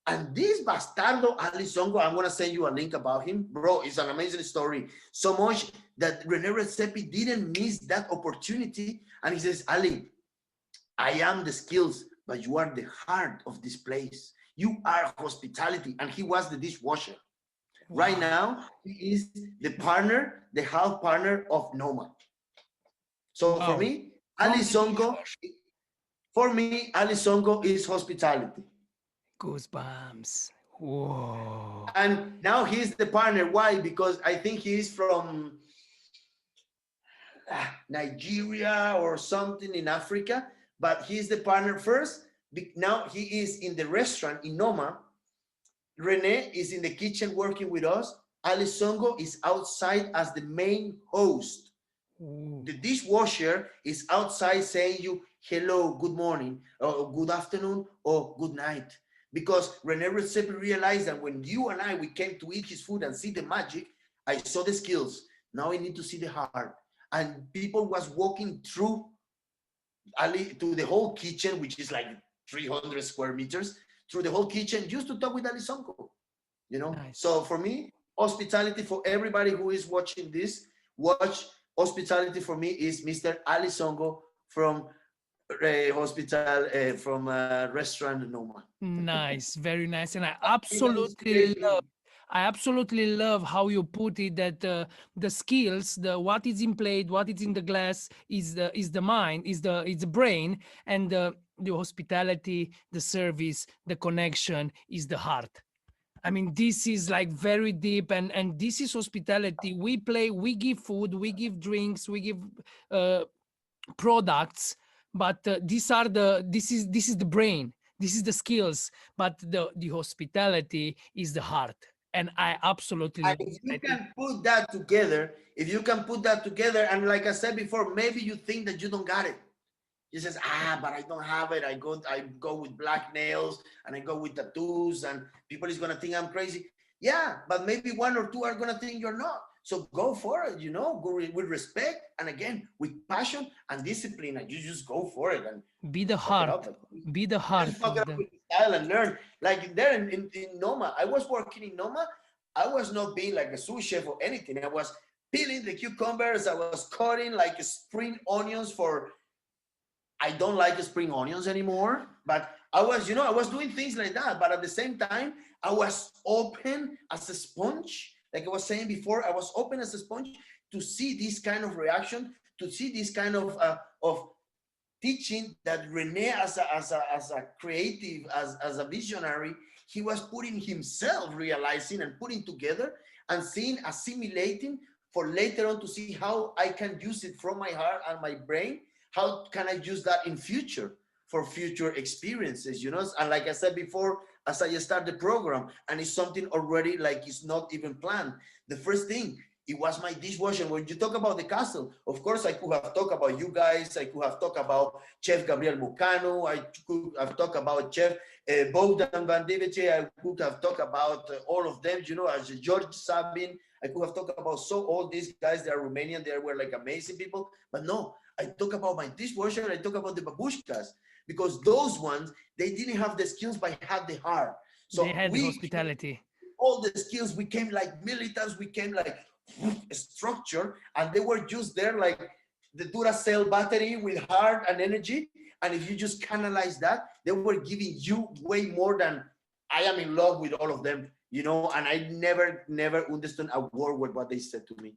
And this bastardo, Ali Songo, I'm going to send you a link about him. Bro, it's an amazing story. So much that Rene Redzepi didn't miss that opportunity. And he says, Ali, I am the skills, but you are the heart of this place. You are hospitality. And he was the dishwasher. Wow. Right now, he is the partner, the half partner of Noma. So wow. Ali Songo is hospitality. Goosebumps. Whoa. And now he's the partner. Why? Because I think he's from Nigeria or something in Africa, but he's the partner first. Now he is in the restaurant in Noma. Rene is in the kitchen working with us. Ali Songo is outside as the main host. Ooh. The dishwasher is outside saying you hello, good morning, or good afternoon, or good night. Because Rene Redzepi realized that when you and we came to eat his food and see the magic, I saw the skills. Now I need to see the heart. and people was walking through Ali to the whole kitchen, which is like 300 square meters, through the whole kitchen just to talk with Ali Sonko, you know. Nice. So for me, hospitality for everybody who is watching this, watch hospitality for me is Mr. Ali Songo from hospital from restaurant Noma. Nice, very nice. And He's an inspiration. I absolutely love how you put it that the skills, the what is in plate, what is in the glass is the mind, is the brain, and the hospitality, the service, the connection is the heart. I mean, this is like very deep, and this is hospitality. We play, we give food, we give drinks, we give uh, products, but this is the brain, this is the skills, but the hospitality is the heart, and I absolutely And love if it. you I think can put that together, if you can put that together, and like I said before, maybe you think that you don't got it. You says, but I don't have it. I go with black nails and I go with tattoos, and people is gonna think I'm crazy. Yeah, but maybe one or two are gonna think you're not. So go for it, go with respect, and again with passion and discipline, and you just go for it and be the fuck it heart, up. be the heart Just fuck it of up the with style and learn. Like there in Noma, I was working in Noma. I was not being like a sous chef or anything. I was peeling the cucumbers. I was cutting like spring onions for. I don't like spring onions anymore, but I was doing things like that. But at the same time, I was open as a sponge. Like I was saying before, I was open as a sponge to see this kind of reaction, to see this kind of teaching that Rene, as a creative, as a visionary, he was putting himself, realizing and putting together and seeing, assimilating for later on to see how I can use it from my heart and my brain. How can I use that in future for future experiences? And like I said before, as I start the program, and it's something already like it's not even planned. The first thing, it was my dishwasher. When you talk about the castle, of course, I could have talked about you guys. I could have talked about Chef Gabriel Bucano. I could have talked about Chef Bogdan Van Divice. I could have talked about all of them, as George Sabin. I could have talked about all these guys. They are Romanian. They were like amazing people. But no, I talk about my dishwasher. I talk about the babushkas, because those ones, they didn't have the skills, but had the heart. they So had the we, hospitality. all the skills, we came like militants. We came like structure, and they were just there like the Duracell battery with heart and energy. And if you just canalize that, they were giving you way more than I am in love with all of them. And I never understood a word with what they said to me.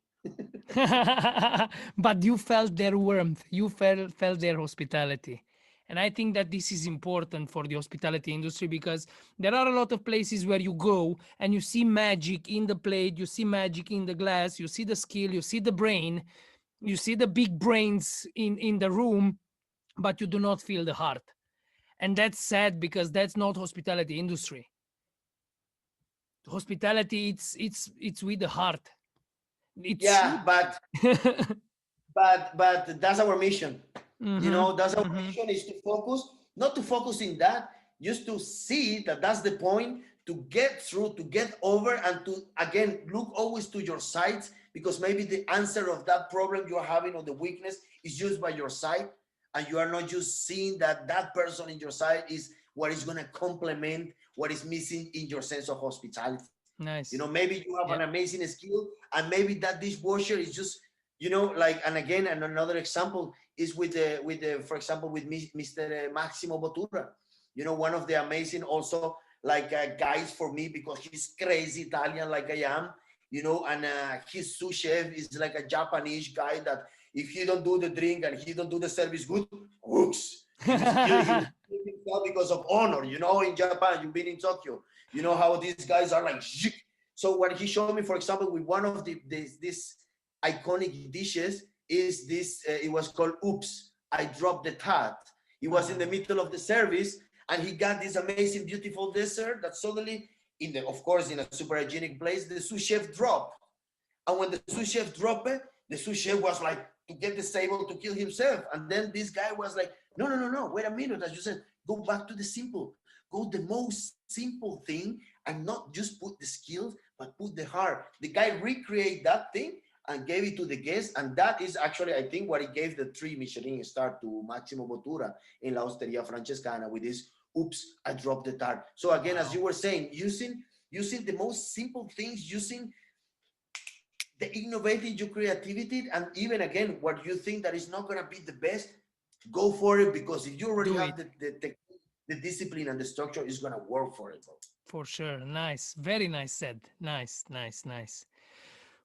But you felt their warmth, you felt their hospitality. And I think that this is important for the hospitality industry, because there are a lot of places where you go and you see magic in the plate, you see magic in the glass, you see the skill, you see the brain, you see the big brains in the room, but you do not feel the heart. And that's sad, because that's not hospitality industry. Hospitality, it's with the heart. It Yeah, should but be. but that's our mission. Mm-hmm, That's our mm-hmm. mission, is to focus, not to focus in that, just to see that that's the point, to get through, to get over, and to again look always to your sides, because maybe the answer of that problem you are having, or the weakness, is just by your side, and you are not just seeing that that person in your side is what is going to complement what is missing in your sense of hospitality. Nice. Maybe you have Yeah. an amazing skill, and maybe that dishwasher is just, like, and again, and another example is with the for example, with Mr. Maximo Bottura, one of the amazing also, like, guys for me, because he's crazy Italian like I am, and his sous chef is like a Japanese guy that if he don't do the drink and he don't do the service good, whoops, he will kill himself because of honor. In Japan, you've been in Tokyo, you know how these guys are like. So what he showed me, for example, with one of this iconic dishes is this. It was called "Oops, I dropped the tat." He was in the middle of the service, and he got this amazing, beautiful dessert that suddenly, of course, in a super hygienic place, the sous chef dropped. And when the sous chef dropped it, the sous chef was like to get the table to kill himself. And then this guy was like, no, no, no, no, wait a minute. As you said, go back to the simple. Go the most simple thing, and not just put the skills, but put the heart. The guy recreate that thing, and gave it to the guests. And that is actually, I think, what it gave the 3 Michelin star to Massimo Bottura in La Osteria Francescana with this, oops, I dropped the tart. So again, as Wow. you were saying, using the most simple things, using the innovating your creativity, and even again, what you think that is not going to be the best, go for it, because if you already Do have it the discipline and the structure, is going to work for it, bro. for sure. Nice. Very nice said. Nice, nice, nice.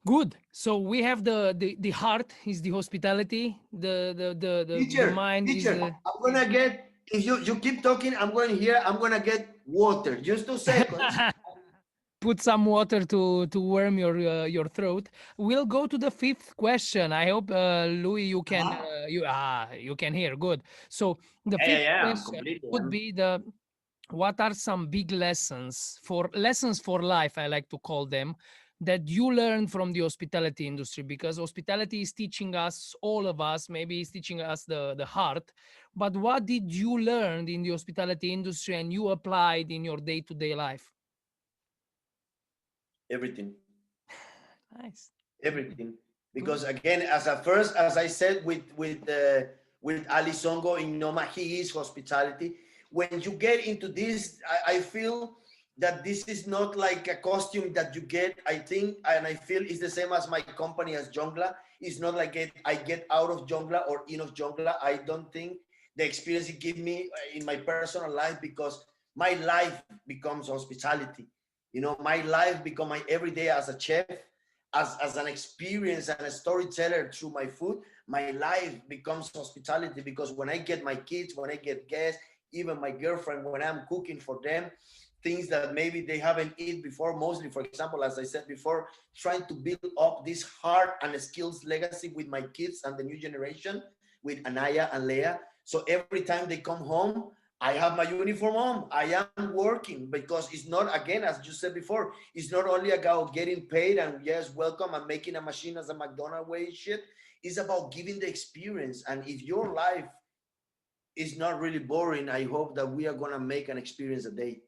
Good. So we have the heart is the hospitality. The mind is Teacher, the I'm gonna get, if you keep talking, I'm going here, I'm gonna get water, just 2 seconds. put some water to warm your throat. We'll go to the fifth question. I hope Louis you can Uh-huh. you can hear good. So the Yeah, yeah, fifth yeah, question completely. would be the what are some big lessons for life, I like to call them, that you learned from the hospitality industry? Because hospitality is teaching us, all of us, maybe it's teaching us the heart, but what did you learn in the hospitality industry and you applied in your day-to-day life? Everything. Nice. Good. Everything, because Good. again, as I said, with Ali Songo in Noma, he is hospitality. When you get into this, I feel that this is not like a costume that you get. I think, and I feel it's the same as my company as Jongla. It's not like I get out of Jongla or in of Jongla. I don't think the experience it give me in my personal life, because my life becomes hospitality. My life become my everyday as a chef, as an experience and a storyteller through my food. My life becomes hospitality, because when I get my kids, when I get guests, even my girlfriend, when I'm cooking for them, things that maybe they haven't eaten before, mostly, for example, as I said before, trying to build up this heart and skills legacy with my kids and the new generation, with Anaya and Leah. So every time they come home, I have my uniform on. I am working, because it's not, again, as you said before, it's not only about getting paid and yes, welcome, and making a machine as a McDonald's way shit. It's about giving the experience. And if your life is not really boring, I hope that we are gonna make an experience a day.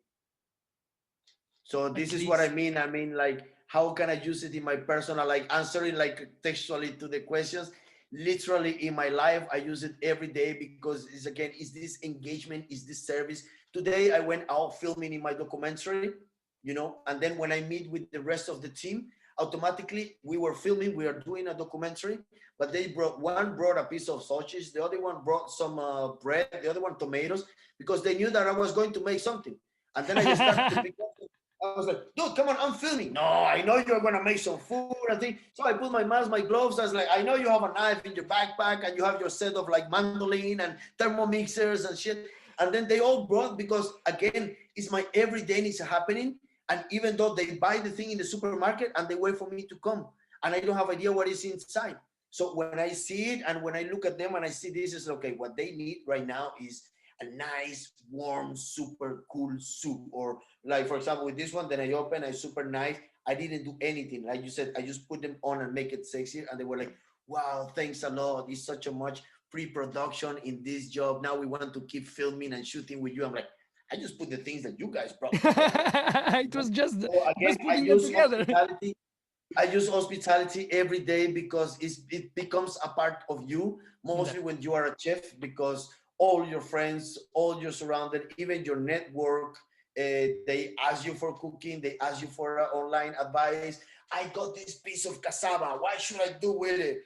So At this is what I least. mean. I mean, like, how can I use it in my personal, like answering like textually to the questions? Literally in my life, I use it every day, because it's, again, is this engagement, is this service. Today I went out filming in my documentary, and then when I meet with the rest of the team, automatically we were filming, we are doing a documentary, but one brought a piece of sausage, the other one brought some bread, the other one tomatoes, because they knew that I was going to make something. And then I just started to pick up. I was like, dude, come on, I'm filming. No, I know you're gonna make some food and thing. So I put my mask, my gloves. I was like, I know you have a knife in your backpack and you have your set of like mandolin and thermomixers and shit. And then they all brought, because again, it's my everyday is happening. And even though they buy the thing in the supermarket and they wait for me to come, and I don't have idea what is inside. So when I see it and when I look at them and I see this is okay, what they need right now is a nice, warm, super cool soup. Or like, for example, with this one, then I open, I super nice. I didn't do anything. Like you said, I just put them on and make it sexy. And they were like, wow, thanks a lot. It's such a much pre-production in this job. Now we want to keep filming and shooting with you. I'm like, I just put the things that you guys brought together. It was So again, just putting them together. I use hospitality every day, because it becomes a part of you, Yeah. mostly when you are a chef, because all your friends, all your surrounded, even your network, they ask you for cooking, they ask you for online advice. I got this piece of cassava. What should I do with it?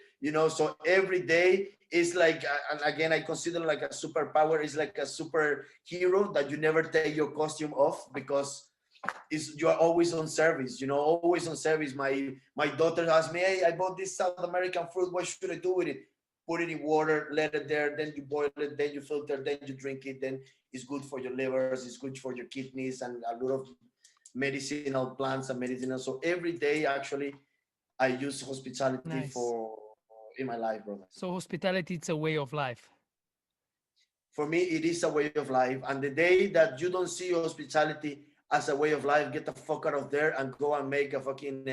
So every day is like, and again, I consider like a superpower. Is like a superhero that you never take your costume off, because is you are always on service, always on service. My daughter asked me, hey, I bought this South American fruit, what should I do with it? Put it in water, let it there, then you boil it, then you filter, then you drink it, then it's good for your livers, it's good for your kidneys, and a lot of medicinal plants and medicinal. So every day actually I use hospitality Nice. for in my life, brother. So hospitality, it's a way of life. For me, it is a way of life. And the day that you don't see hospitality as a way of life, get the fuck out of there and go and make a fucking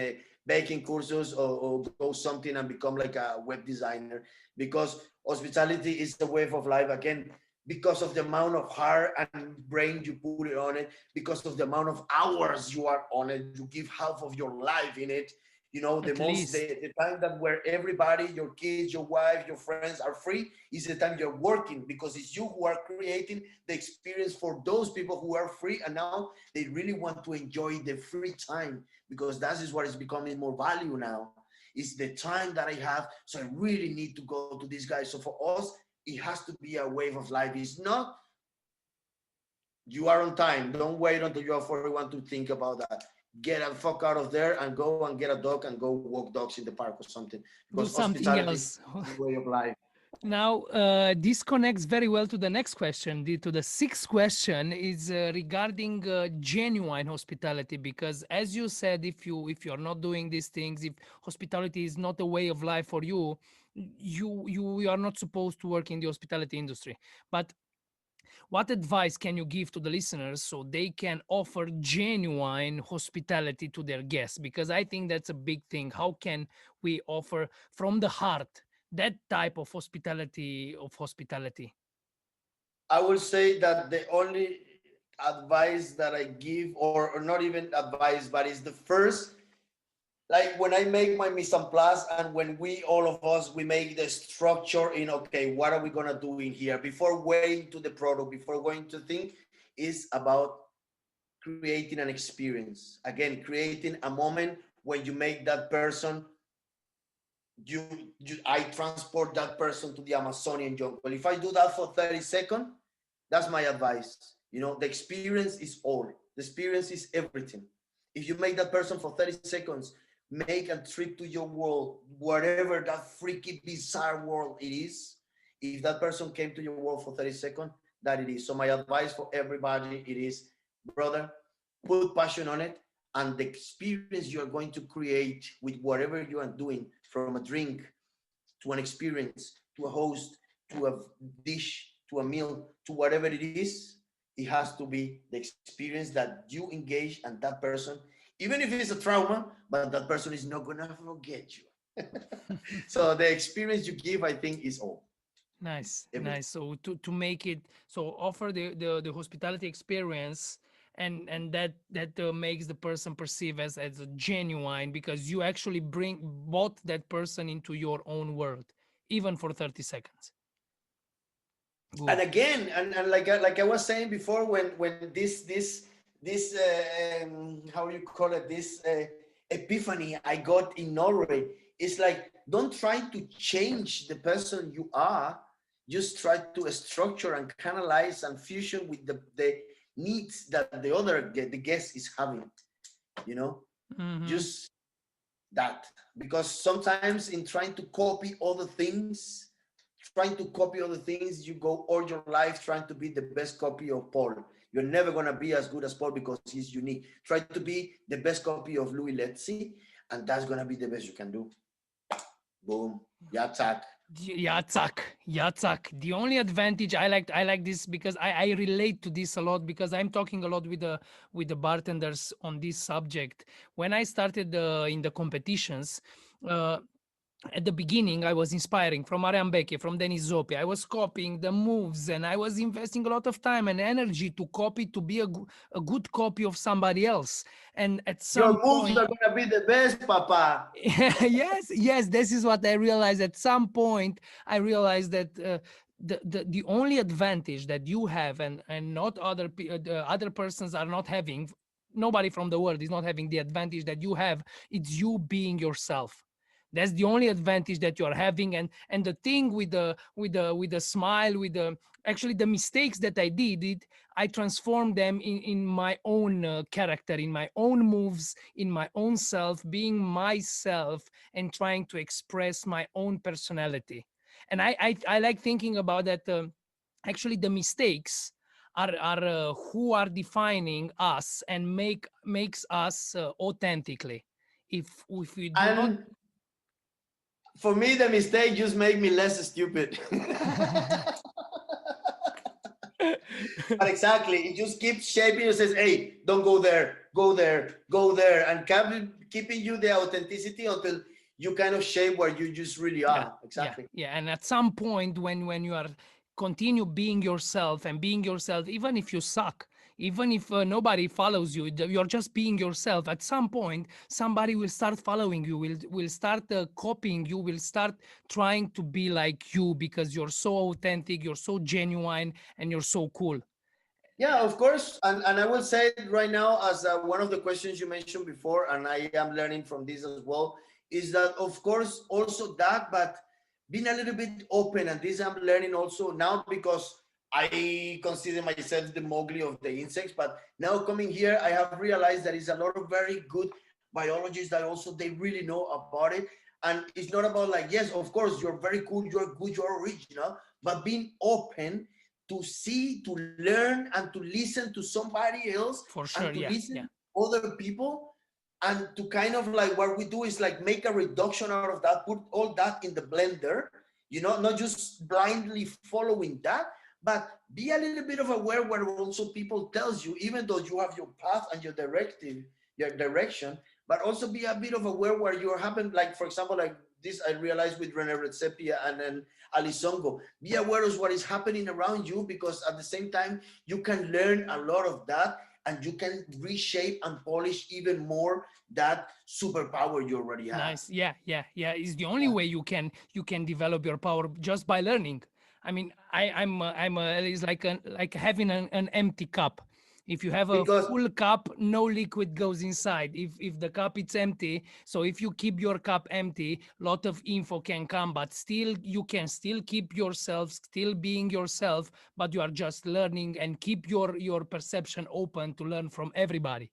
baking courses, or go something and become like a web designer. Because hospitality is a way of life, again, because of the amount of heart and brain you put it on it, because of the amount of hours you are on it, you give half of your life in it. You know, At least. the time that where everybody, your kids, your wife, your friends are free is the time you're working, because it's you who are creating the experience for those people who are free, and now they really want to enjoy the free time, because that is what is becoming more value now. It's the time that I have, so I really need to go to this guy. So for us, it has to be a wave of life. It's not you are on time. Don't wait until you are 41 to think about that. Get a fuck out of there and go and get a dog and go walk dogs in the park or something. Because Do something hospitality else. is a way of life. Now, this connects very well to the next question. To the sixth question is regarding genuine hospitality, because as you said, if you're not doing these things, if hospitality is not a way of life for you, you are not supposed to work in the hospitality industry. But what advice can you give to the listeners so they can offer genuine hospitality to their guests? Because I think that's a big thing. How can we offer from the heart that type of hospitality? I will say that the only advice that I give, or not even advice, but is the first, like when I make my mise en place, and when we, all of us, we make the structure in, okay, what are we gonna do in here before going to the product, before going to think, is about creating an experience. Again, creating a moment when you make that person, you, I transport that person to the Amazonian jungle. If I do that for 30 seconds, that's my advice. You know, the experience is all. The experience is everything. If you make that person for 30 seconds, make a trip to your world, whatever that freaky, bizarre world it is. If that person came to your world for 30 seconds, that it is. So my advice for everybody, it is, brother, put passion on it, and the experience you are going to create with whatever you are doing, from a drink to an experience to a host to a dish to a meal to whatever it is, it has to be the experience that you engage, and that person, even if it's a trauma, but that person is not gonna forget you. So the experience you give, I think, is all, Nice, everything. nice. So to make it, so offer the hospitality experience, and that makes the person perceive as a genuine, because you actually brought that person into your own world, even for 30 seconds. And Good. again, and like I was saying before, when this how you call it, this epiphany I got in Norway, it's like, don't try to change the person you are, just try to structure and canalize and fusion with the needs that the guest is having, you know, Mm-hmm. just that. Because sometimes in trying to copy other things, you go all your life trying to be the best copy of Paul. You're never going to be as good as Paul because he's unique. Try to be the best copy of Louis Letzi, and that's going to be the best you can do. Boom. Yatzak. Yatzak, Yatzak. The only advantage I like this, because I relate to this a lot, because I'm talking a lot with the bartenders on this subject. When I started in the competitions, uh, at the beginning I was inspiring from Ariane Becchi, from Denis Zopi. I was copying the moves, and I was investing a lot of time and energy to copy, to be a good copy of somebody else. And at Your some moves point, are going to be the best, Papa. yes, this is what I realized. At some point I realized that the only advantage that you have, and not the other persons are not having, nobody from the world is not having the advantage that you have, it's you being yourself. That's the only advantage that you are having. And the thing with the smile, with the, actually the mistakes that I did it, I transformed them in my own character, in my own moves, in my own self, being myself, and trying to express my own personality. And I like thinking about that. Actually, the mistakes are who are defining us and makes us authentically. If we do not. And for me, the mistake just make me less stupid. But exactly, it just keeps shaping you. Says, "Hey, don't go there, go there, go there," and keeping you the authenticity until you kind of shape where you just really Yeah, are. yeah, Exactly. yeah. And at some point, when you are continue being yourself, and being yourself, even if you suck, even if nobody follows you, you're just being yourself. At some point somebody will start following you, will start copying you, will start trying to be like you, because you're so authentic, you're so genuine, and you're so cool. Yeah, of course. And I will say it right now, as one of the questions you mentioned before, and I am learning from this as well, is that, of course, also that, but being a little bit open. And this I'm learning also now, because I consider myself the Mowgli of the insects. But now coming here, I have realized there is a lot of very good biologists that also they really know about it. And it's not about like, yes, of course, you're very cool, you're good, you're original, but being open to see, to learn, and to listen to somebody else, For sure, and to yeah, listen yeah. to other people, and to kind of like, what we do is like make a reduction out of that, put all that in the blender, not just blindly following that, but be a little bit of aware where also people tells you, even though you have your path and your direction, but also be a bit of aware where you happen, like for example, like this I realized with Rene Redzepi and then Alisongo. Be aware of what is happening around you, because at the same time you can learn a lot of that, and you can reshape and polish even more that superpower you already have. Nice. Yeah, yeah, yeah. It's the only way you can develop your power, just by learning. I mean, it's like having an empty cup. If you have a Because full cup, no liquid goes inside. If the cup is empty, so if you keep your cup empty, lot of info can come, but still you can still keep yourself, still being yourself, but you are just learning, and keep your perception open to learn from everybody.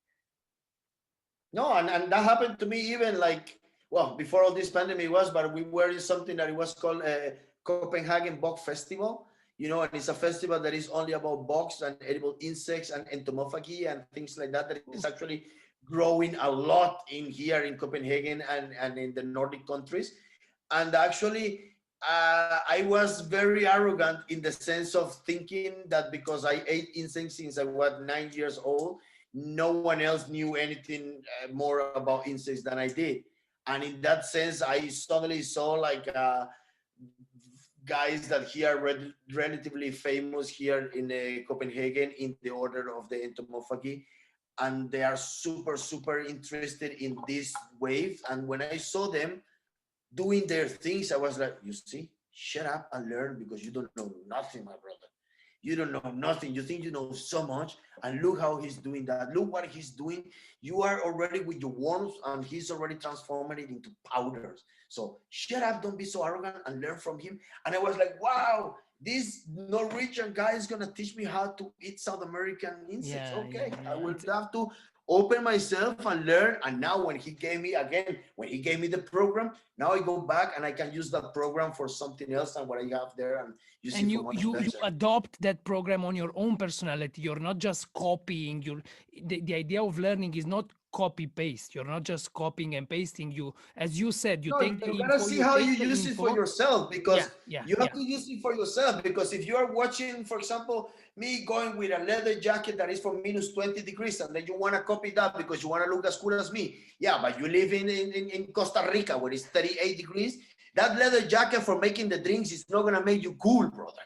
no, and that happened to me even like, well, before all this pandemic was, but we were in something that it was called Copenhagen Bog Festival, and it's a festival that is only about bugs and edible insects and entomophagy and things like that. That is actually growing a lot in here in Copenhagen and in the Nordic countries. And actually, I was very arrogant in the sense of thinking that because I ate insects since I was 9 years old, no one else knew anything more about insects than I did. And in that sense, I suddenly saw like guys that here are relatively famous here in Copenhagen in the order of the entomophagy, and they are super super interested in this wave. And when I saw them doing their things, I was like, you see, shut up and learn, because you don't know nothing, my brother. You don't know nothing. You think you know so much, and look how he's doing that. Look what he's doing. You are already with your worms, and he's already transforming it into powders. So shut up, don't be so arrogant, and learn from him. And I was like, wow, this Norwegian guy is gonna teach me how to eat South American insects. Yeah, Okay, yeah, I yeah. will have to open myself and learn. And now when he gave me the program, now I go back and I can use that program for something else than what I have there, and you see And for you much you you better. adopt that program on your own personality. You're not just copying. The idea of learning is not copy paste. You're not just copying and pasting. You, as you said, you No, take the you gotta info, see you how you take the use it for info. yourself, Yeah, because yeah, you have yeah. to use it for yourself. Because if you are watching, for example, me going with a leather jacket that is for minus 20 degrees, and then you want to copy that because you want to look as cool as me. Yeah, but you live in Costa Rica where it's 38 degrees. That leather jacket for making the drinks is not gonna make you cool, brother.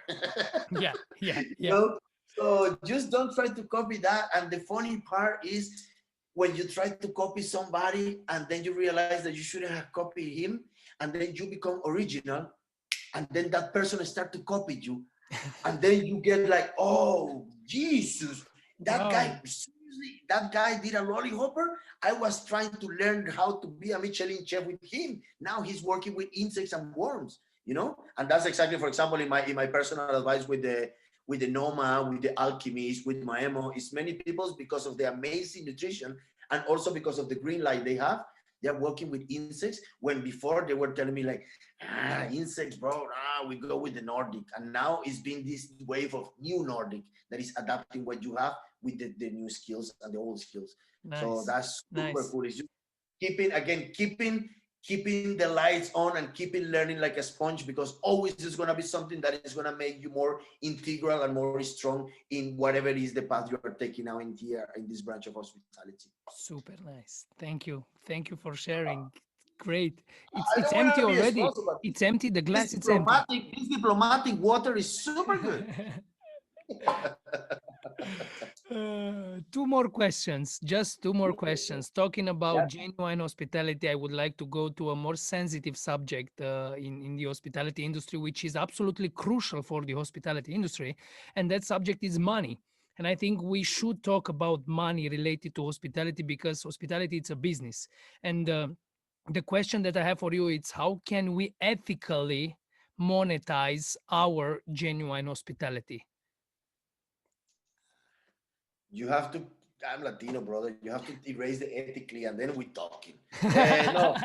Yeah, yeah, you yeah. know, so just don't try to copy that. And the funny part is when you try to copy somebody and then you realize that you shouldn't have copied him, and then you become original, and then that person start to copy you, and then you get like, oh Jesus, that Wow. guy, seriously, that guy did a lollyhopper. I was trying to learn how to be a Michelin chef with him. Now he's working with insects and worms, and that's exactly, for example, in my personal advice with the Noma, with the Alchemist, with Maemo, is many people's, because of the amazing nutrition and also because of the green light they have. They're working with insects, when before they were telling me like, insects, bro, we go with the Nordic. And now it's been this wave of new Nordic that is adapting what you have with the new skills and the old skills. So Nice, that's super nice. cool. It's just keeping the lights on and keeping learning like a sponge, because always there's going to be something that is going to make you more integral and more strong in whatever it is the path you are taking now in here in this branch of hospitality. Super nice. Thank you. Thank you for sharing. Great. It's I it's don't want empty to be a already. sponsor, but It's empty. The this glass, it's empty. diplomatic water is super good. Two more questions, just two more questions. Talking about Yeah. genuine hospitality, I would like to go to a more sensitive subject in the hospitality industry, which is absolutely crucial for the hospitality industry. And that subject is money. And I think we should talk about money related to hospitality because hospitality it's a business. And the question that I have for you is how can we ethically monetize our genuine hospitality? You have to. I'm Latino, brother. You have to erase the ethically, and then we talking. No.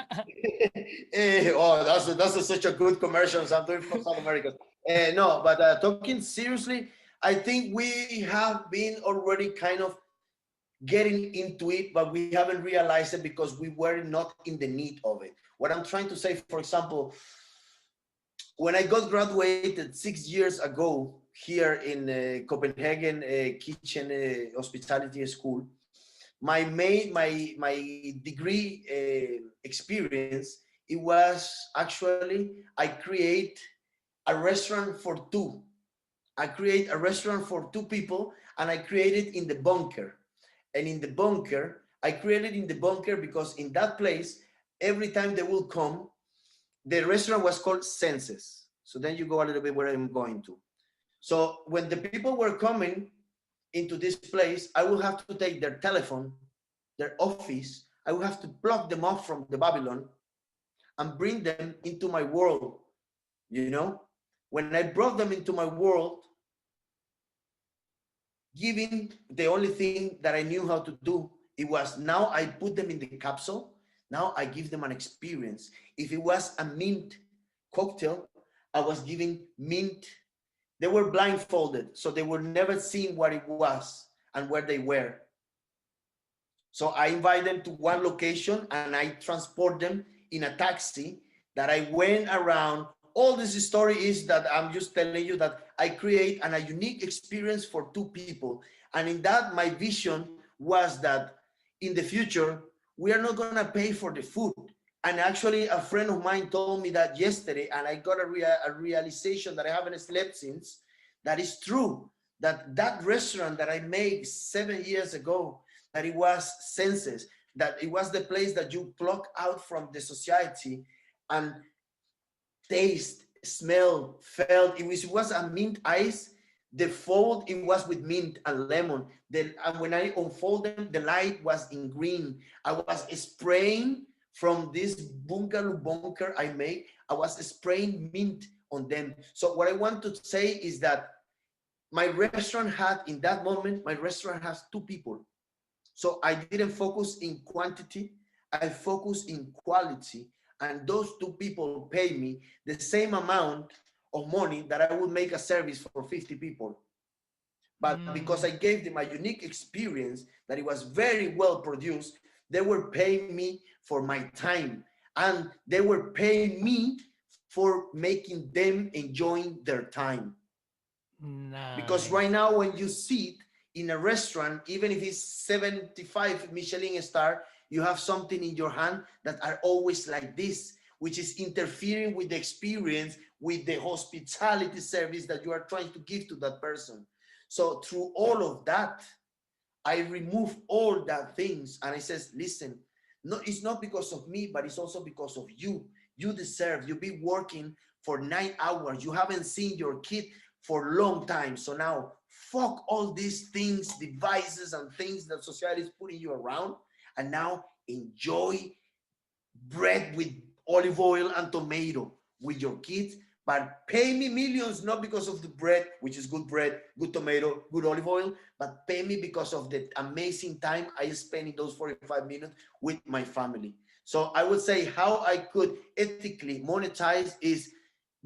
Oh, such a good commercial. I'm doing for South America. No, but talking seriously, I think we have been already kind of getting into it, but we haven't realized it because we were not in the need of it. What I'm trying to say, for example, when I got graduated 6 years ago here in Copenhagen Kitchen Hospitality School, my degree experience, it was actually I create a restaurant for two. I create a restaurant for two people, and I created in the bunker. And in the bunker, I created in the bunker because in that place, every time they will come, the restaurant was called Senses. So then you go a little bit where I'm going to. So when the people were coming into this place, I will have to take their telephone, their office. I will have to plug them off from the Babylon and bring them into my world. You know, when I brought them into my world, giving the only thing that I knew how to do, it was now I put them in the capsule. Now I give them an experience. If it was a mint cocktail, I was giving mint. They were blindfolded, so they were never seeing what it was and where they were. So I invite them to one location and I transport them in a taxi that I went around. All this story is that I'm just telling you that I create a unique experience for two people. And in that, my vision was that in the future, we are not going to pay for the food. And actually, a friend of mine told me that yesterday, and I got a realization that I haven't slept since. That is true. That restaurant that I made 7 years ago, that it was Senses, that it was the place that you pluck out from the society and taste, smell, felt. It was a mint ice. The fold, it was with mint and lemon. And when I unfold them, the light was in green. I was spraying from this bungalow bunker I made. I was spraying mint on them. So what I want to say is that my restaurant had, in that moment, my restaurant has two people. So I didn't focus in quantity, I focused in quality. And those two people pay me the same amount of money that I would make a service for 50 people. But because I Mm. gave them a unique experience that it was very well produced, they were paying me for my time. And they were paying me for making them enjoying their time. Because right Nice. now, when you sit in a restaurant, even if it's 75 Michelin star, you have something in your hand that are always like this, which is interfering with the experience, with the hospitality service that you are trying to give to that person. So through all of that, I remove all that things and I says, listen, no, it's not because of me, but it's also because of you. You deserve, you be working for 9 hours. You haven't seen your kid for a long time. So now fuck all these things, devices and things that society is putting you around. And now enjoy bread with olive oil and tomato with your kids, but pay me millions not because of the bread, good tomato, good olive oil, but pay me because of the amazing time I spend in those 45 minutes with my family. So I would say how I could ethically monetize is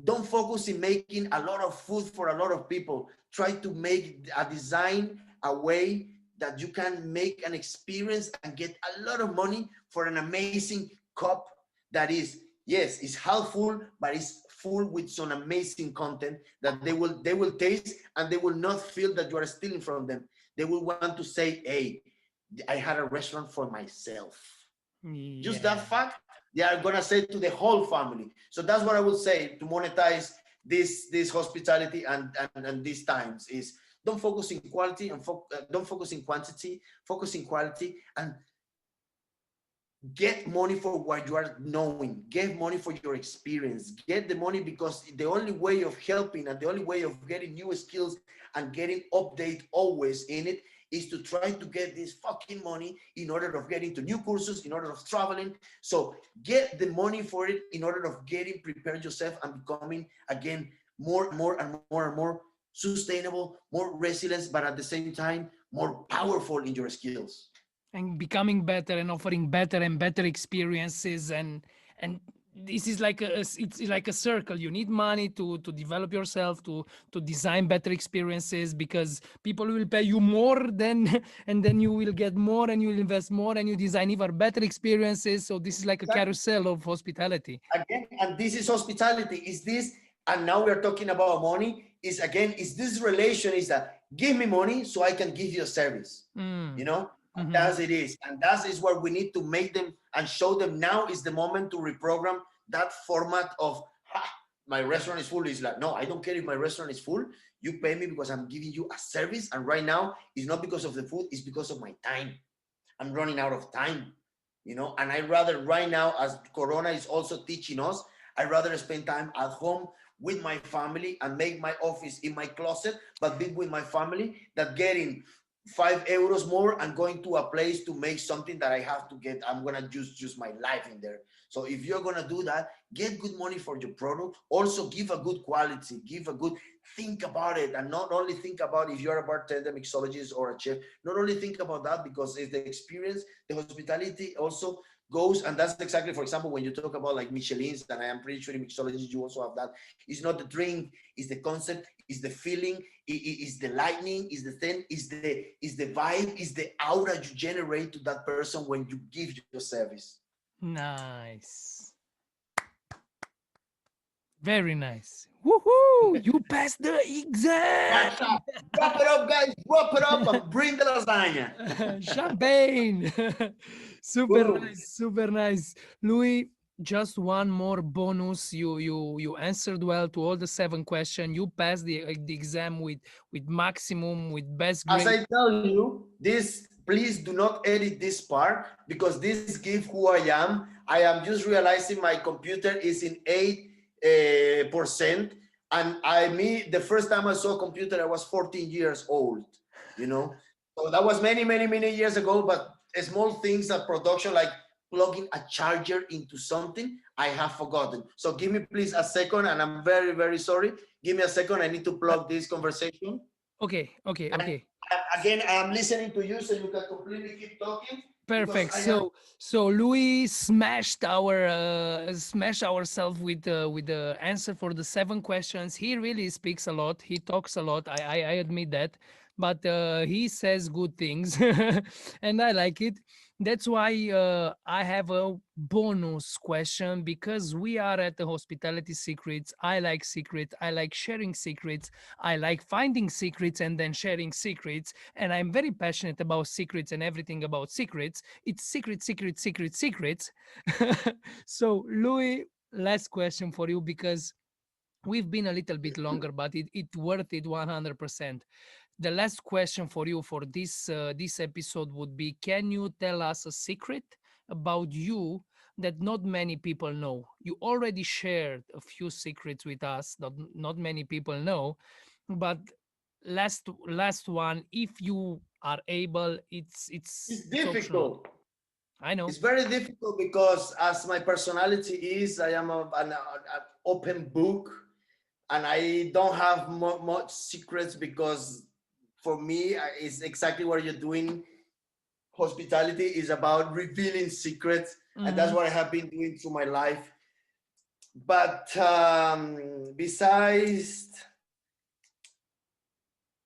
don't focus in making a lot of food for a lot of people. Try to make a design, a way that you can make an experience and get a lot of money for an amazing cup that is, yes, it's half full, but it's full with some amazing content that they will taste and they will not feel that you are stealing from them. They will want to say, hey, I had a restaurant for myself. Just that Yeah. fact, they are gonna say to the whole family. So that's what I would say to monetize this hospitality and these times is Don't focus in quality and don't focus in quantity. Focus in quality and get money for what you are knowing. Get money for your experience. Get the money because the only way of helping and the only way of getting new skills and getting update always in it is to try to get this fucking money in order of getting to new courses, in order of traveling. So get the money for it in order of getting prepared yourself and becoming again more sustainable, more resilient, but at the same time more powerful in your skills. And becoming better and offering better and better experiences, and this is like it's like a circle. You need money to develop yourself, to design better experiences, because people will pay you more than and then you will get more and you will invest more and you design even better experiences. So this is like a Exactly. carousel of hospitality. Again, and this is hospitality. Is this, and now we are talking about money, is again, is this relation is that give me money so I can give you a service, you Mm. know. Hmm. That's it is, and that is where we need to make them and show them. Now is the moment to reprogram that format of, ha, my restaurant is full. Is like, no, I don't care if my restaurant is full. You pay me because I'm giving you a service, and right now it's not because of the food, it's because of my time. I'm running out of time, you know. And I rather right now, as Corona is also teaching us, I rather spend time at home with my family and make my office in my closet, but be with my family, that getting €5 more and going to a place to make something that I have to get. I'm gonna just use my life in there. So if you're gonna do that, get good money for your product. Also give a good quality, give a good, think about it, and not only think about if you're a bartender, mixologist, or a chef. Not only think about that, because it's the experience, the hospitality also goes, and that's exactly, for example, when you talk about like Michelin's, and I am pretty sure in mixology you also have that. It's not the drink, it's the concept, it's the feeling, it's the lightning, is the thing, is the vibe, is the aura you generate to that person when you give your service. Nice. Very nice. Woohoo! You passed the That's exam. up. Wrap it up, guys. Wrap it up and bring the lasagna. Champagne. Super Boom. nice, super nice. Louis, just one more bonus. You answered well to all the 7 questions. You passed the exam with maximum, with best As grade. I tell you, this, please do not edit this part because this gives who I am. I am just realizing my computer is in 8%. And the first time I saw a computer, I was 14 years old, you know? So that was many years ago, but small things of production, like plugging a charger into something, I have forgotten. So give me please a second, and I'm very sorry. Give me a second. I need to Uh, plug this conversation. okay, okay, And okay. again, I am listening to you, so you can completely keep talking because Perfect. I am. So Louis smashed our smashed ourselves with the answer for the 7 questions. He really speaks a lot. He talks a lot. I admit that, but he says good things, and I like it. That's why I have a bonus question, because we are at the Hospitality Secrets. I like secrets. I like sharing secrets. I like finding secrets and then sharing secrets, and I'm very passionate about secrets and everything about secrets. It's secrets. So, Louis, last question for you, because we've been a little bit longer, but it worth it 100%. The last question for you for this episode would be: can you tell us a secret about you that not many people know? You already shared a few secrets with us that not many people know, but last one, if you are able. It's It's optional. difficult. I know. It's very difficult because, as my personality is, I am an open book, and I don't have much secrets because, for me, it's exactly what you're doing. Hospitality is about revealing secrets, and that's Hmm. what I have been doing through my life. But besides,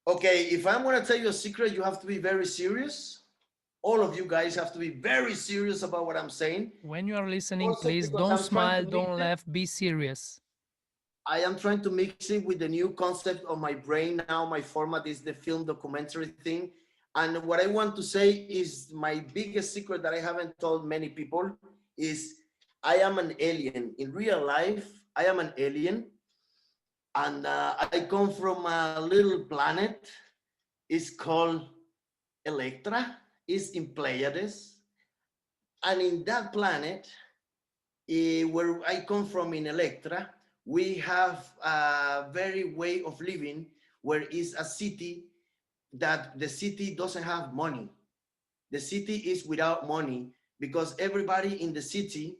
okay, if I'm gonna tell you a secret, you have to be very serious. All of you guys have to be very serious about what I'm saying. When you are listening, Also, please because don't I'm trying smile, to mix don't it. laugh, be serious. I am trying to mix it with the new concept of my brain now. My format is the film documentary thing. And what I want to say is my biggest secret that I haven't told many people is I am an alien. In real life, I am an alien. And I come from a little planet. It's called Electra. It's in Pleiades. And in that planet, where I come from in Electra, we have a very way of living where it's a city that the city doesn't have money. The city is without money because everybody in the city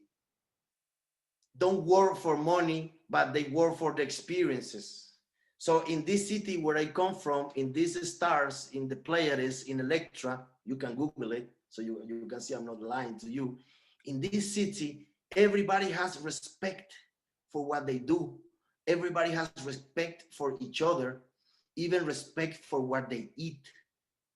don't work for money, but they work for the experiences. So in this city where I come from, in these stars, in the Pleiades, in Electra, you can Google it, so you can see I'm not lying to you. In this city, everybody has respect for what they do. Everybody has respect for each other, even respect for what they eat.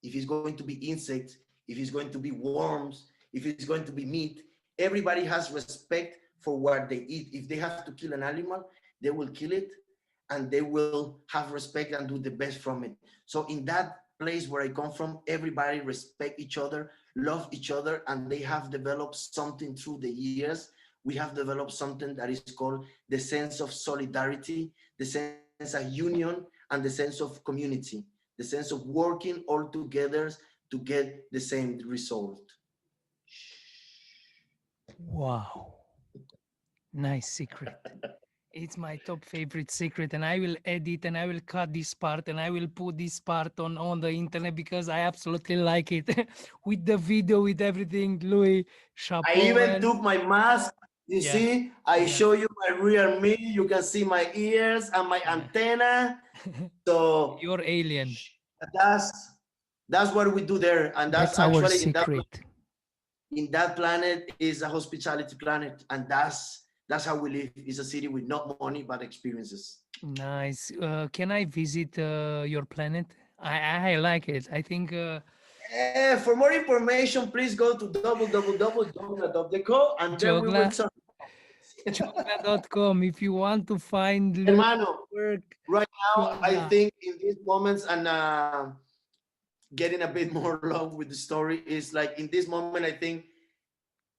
If it's going to be insects, if it's going to be worms, if it's going to be meat, everybody has respect for what they eat. If they have to kill an animal, they will kill it and they will have respect and do the best from it. So in that place where I come from, everybody respect each other, love each other, and they have developed something through the years. We have developed something that is called the sense of solidarity, the sense of union, and the sense of community, the sense of working all together to get the same result. Wow, nice secret. It's my top favorite secret, and I will edit and I will cut this part and I will put this part on the internet because I absolutely like it. With the video, with everything, Louis, I chapeau, even man. took my mask. You Yeah, see, I yeah, show you my real me. You can see my ears and my yeah. antenna. So You're alien. that's that's what we do there, and that's That's our actually secret. in that planet is a hospitality planet, and that's how we live. It's a city with not money but experiences. Nice. Can I visit your planet? I like it. I think For more information, please go to www.jogna.deco and then we will Jogla, talk. jogla.com. If you want to find Louis Hermano, work, right now, I Jogla. think in these moments, and getting a bit more long with the story, is like in this moment, I think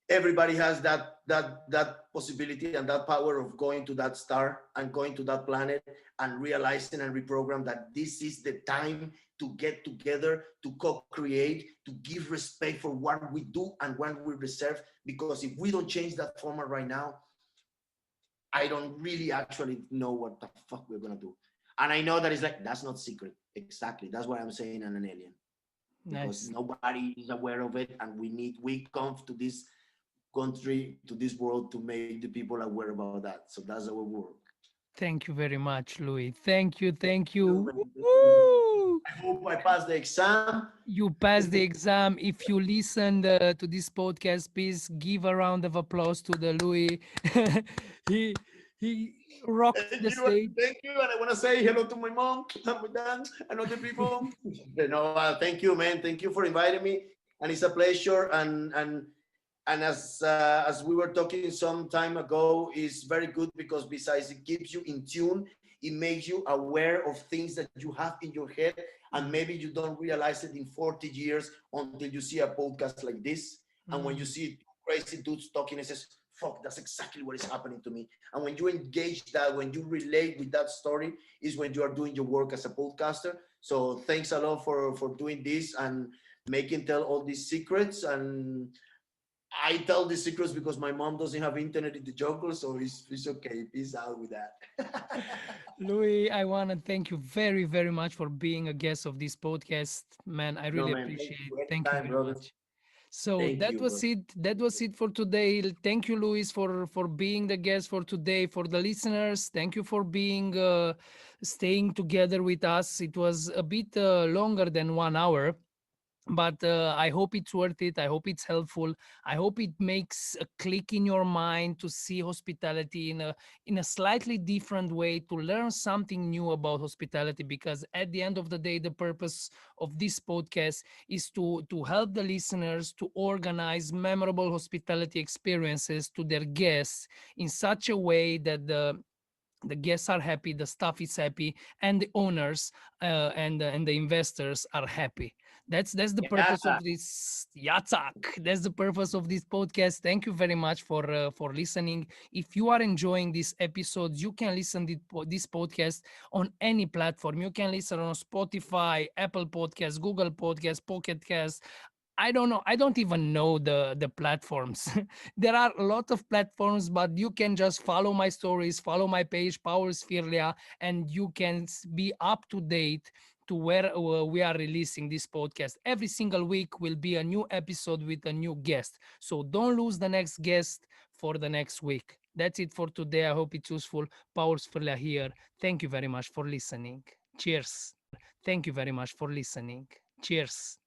everybody has that possibility and that power of going to that star and going to that planet and realizing and reprogram that this is the time to get together, to co-create, to give respect for what we do and what we reserve. Because if we don't change that format right now, I don't really actually know what the fuck we're gonna do. And I know that it's like that's not secret. Exactly. That's what I'm saying. I'm an alien because Nice. nobody is aware of it, and we come to this country, to this world, to make the people aware about that. So that's our work. Thank you very much, Louis. Thank you. Thank You, you. man. Woo! I hope I passed the exam. You passed the exam. If you listened to this podcast, please give a round of applause to the Louis. he he rocked the You know what? stage. Thank you, and I want to say hello to my mom and my dad and other people. No, thank you, man. Thank you for inviting me, and it's a pleasure. And as we were talking some time ago, is very good because besides it keeps you in tune, it makes you aware of things that you have in your head, and Mm, maybe you don't realize it in 40 years until you see a podcast like this. And when you mm. see crazy dudes talking, it says, "Fuck, that's exactly what is happening to me." And when you engage that, when you relate with that story, is when you are doing your work as a podcaster. So thanks a lot for doing this and making tell all these secrets. And I tell these secrets because my mom doesn't have internet in the jungle, so it's okay. Peace out with that. Louis, I want to thank you very, very much for being a guest of this podcast. Man, I No, really man. Thank appreciate it. you. Thank you Anytime, very brother. much. So Thank that you, was bro. it. That was it for today. Thank you, Luis, for being the guest for today. For the listeners, thank you for being staying together with us. It was a bit longer than 1 hour, but I hope it's worth it. I hope it's helpful. I hope it makes a click in your mind to see hospitality in a slightly different way, to learn something new about hospitality, because at the end of the day, the purpose of this podcast is to help the listeners to organize memorable hospitality experiences to their guests in such a way that the guests are happy, the staff is happy, and the owners and the investors are happy. That's the Yeah, purpose of this Yatzak. That's the purpose of this podcast. Thank you very much for listening. If you are enjoying these episodes, you can listen this podcast on any platform. You can listen on Spotify, Apple Podcasts, Google Podcasts, Pocket Casts. I don't know. I don't even know the platforms. There are a lot of platforms, but you can just follow my stories, follow my page, Power Spherlia, and you can be up to date to where we are releasing this podcast. Every single week will be a new episode with a new guest. So don't lose the next guest for the next week. That's it for today. I hope it's useful. Power Spherlia here. Thank you very much for listening. Cheers. Thank you very much for listening. Cheers.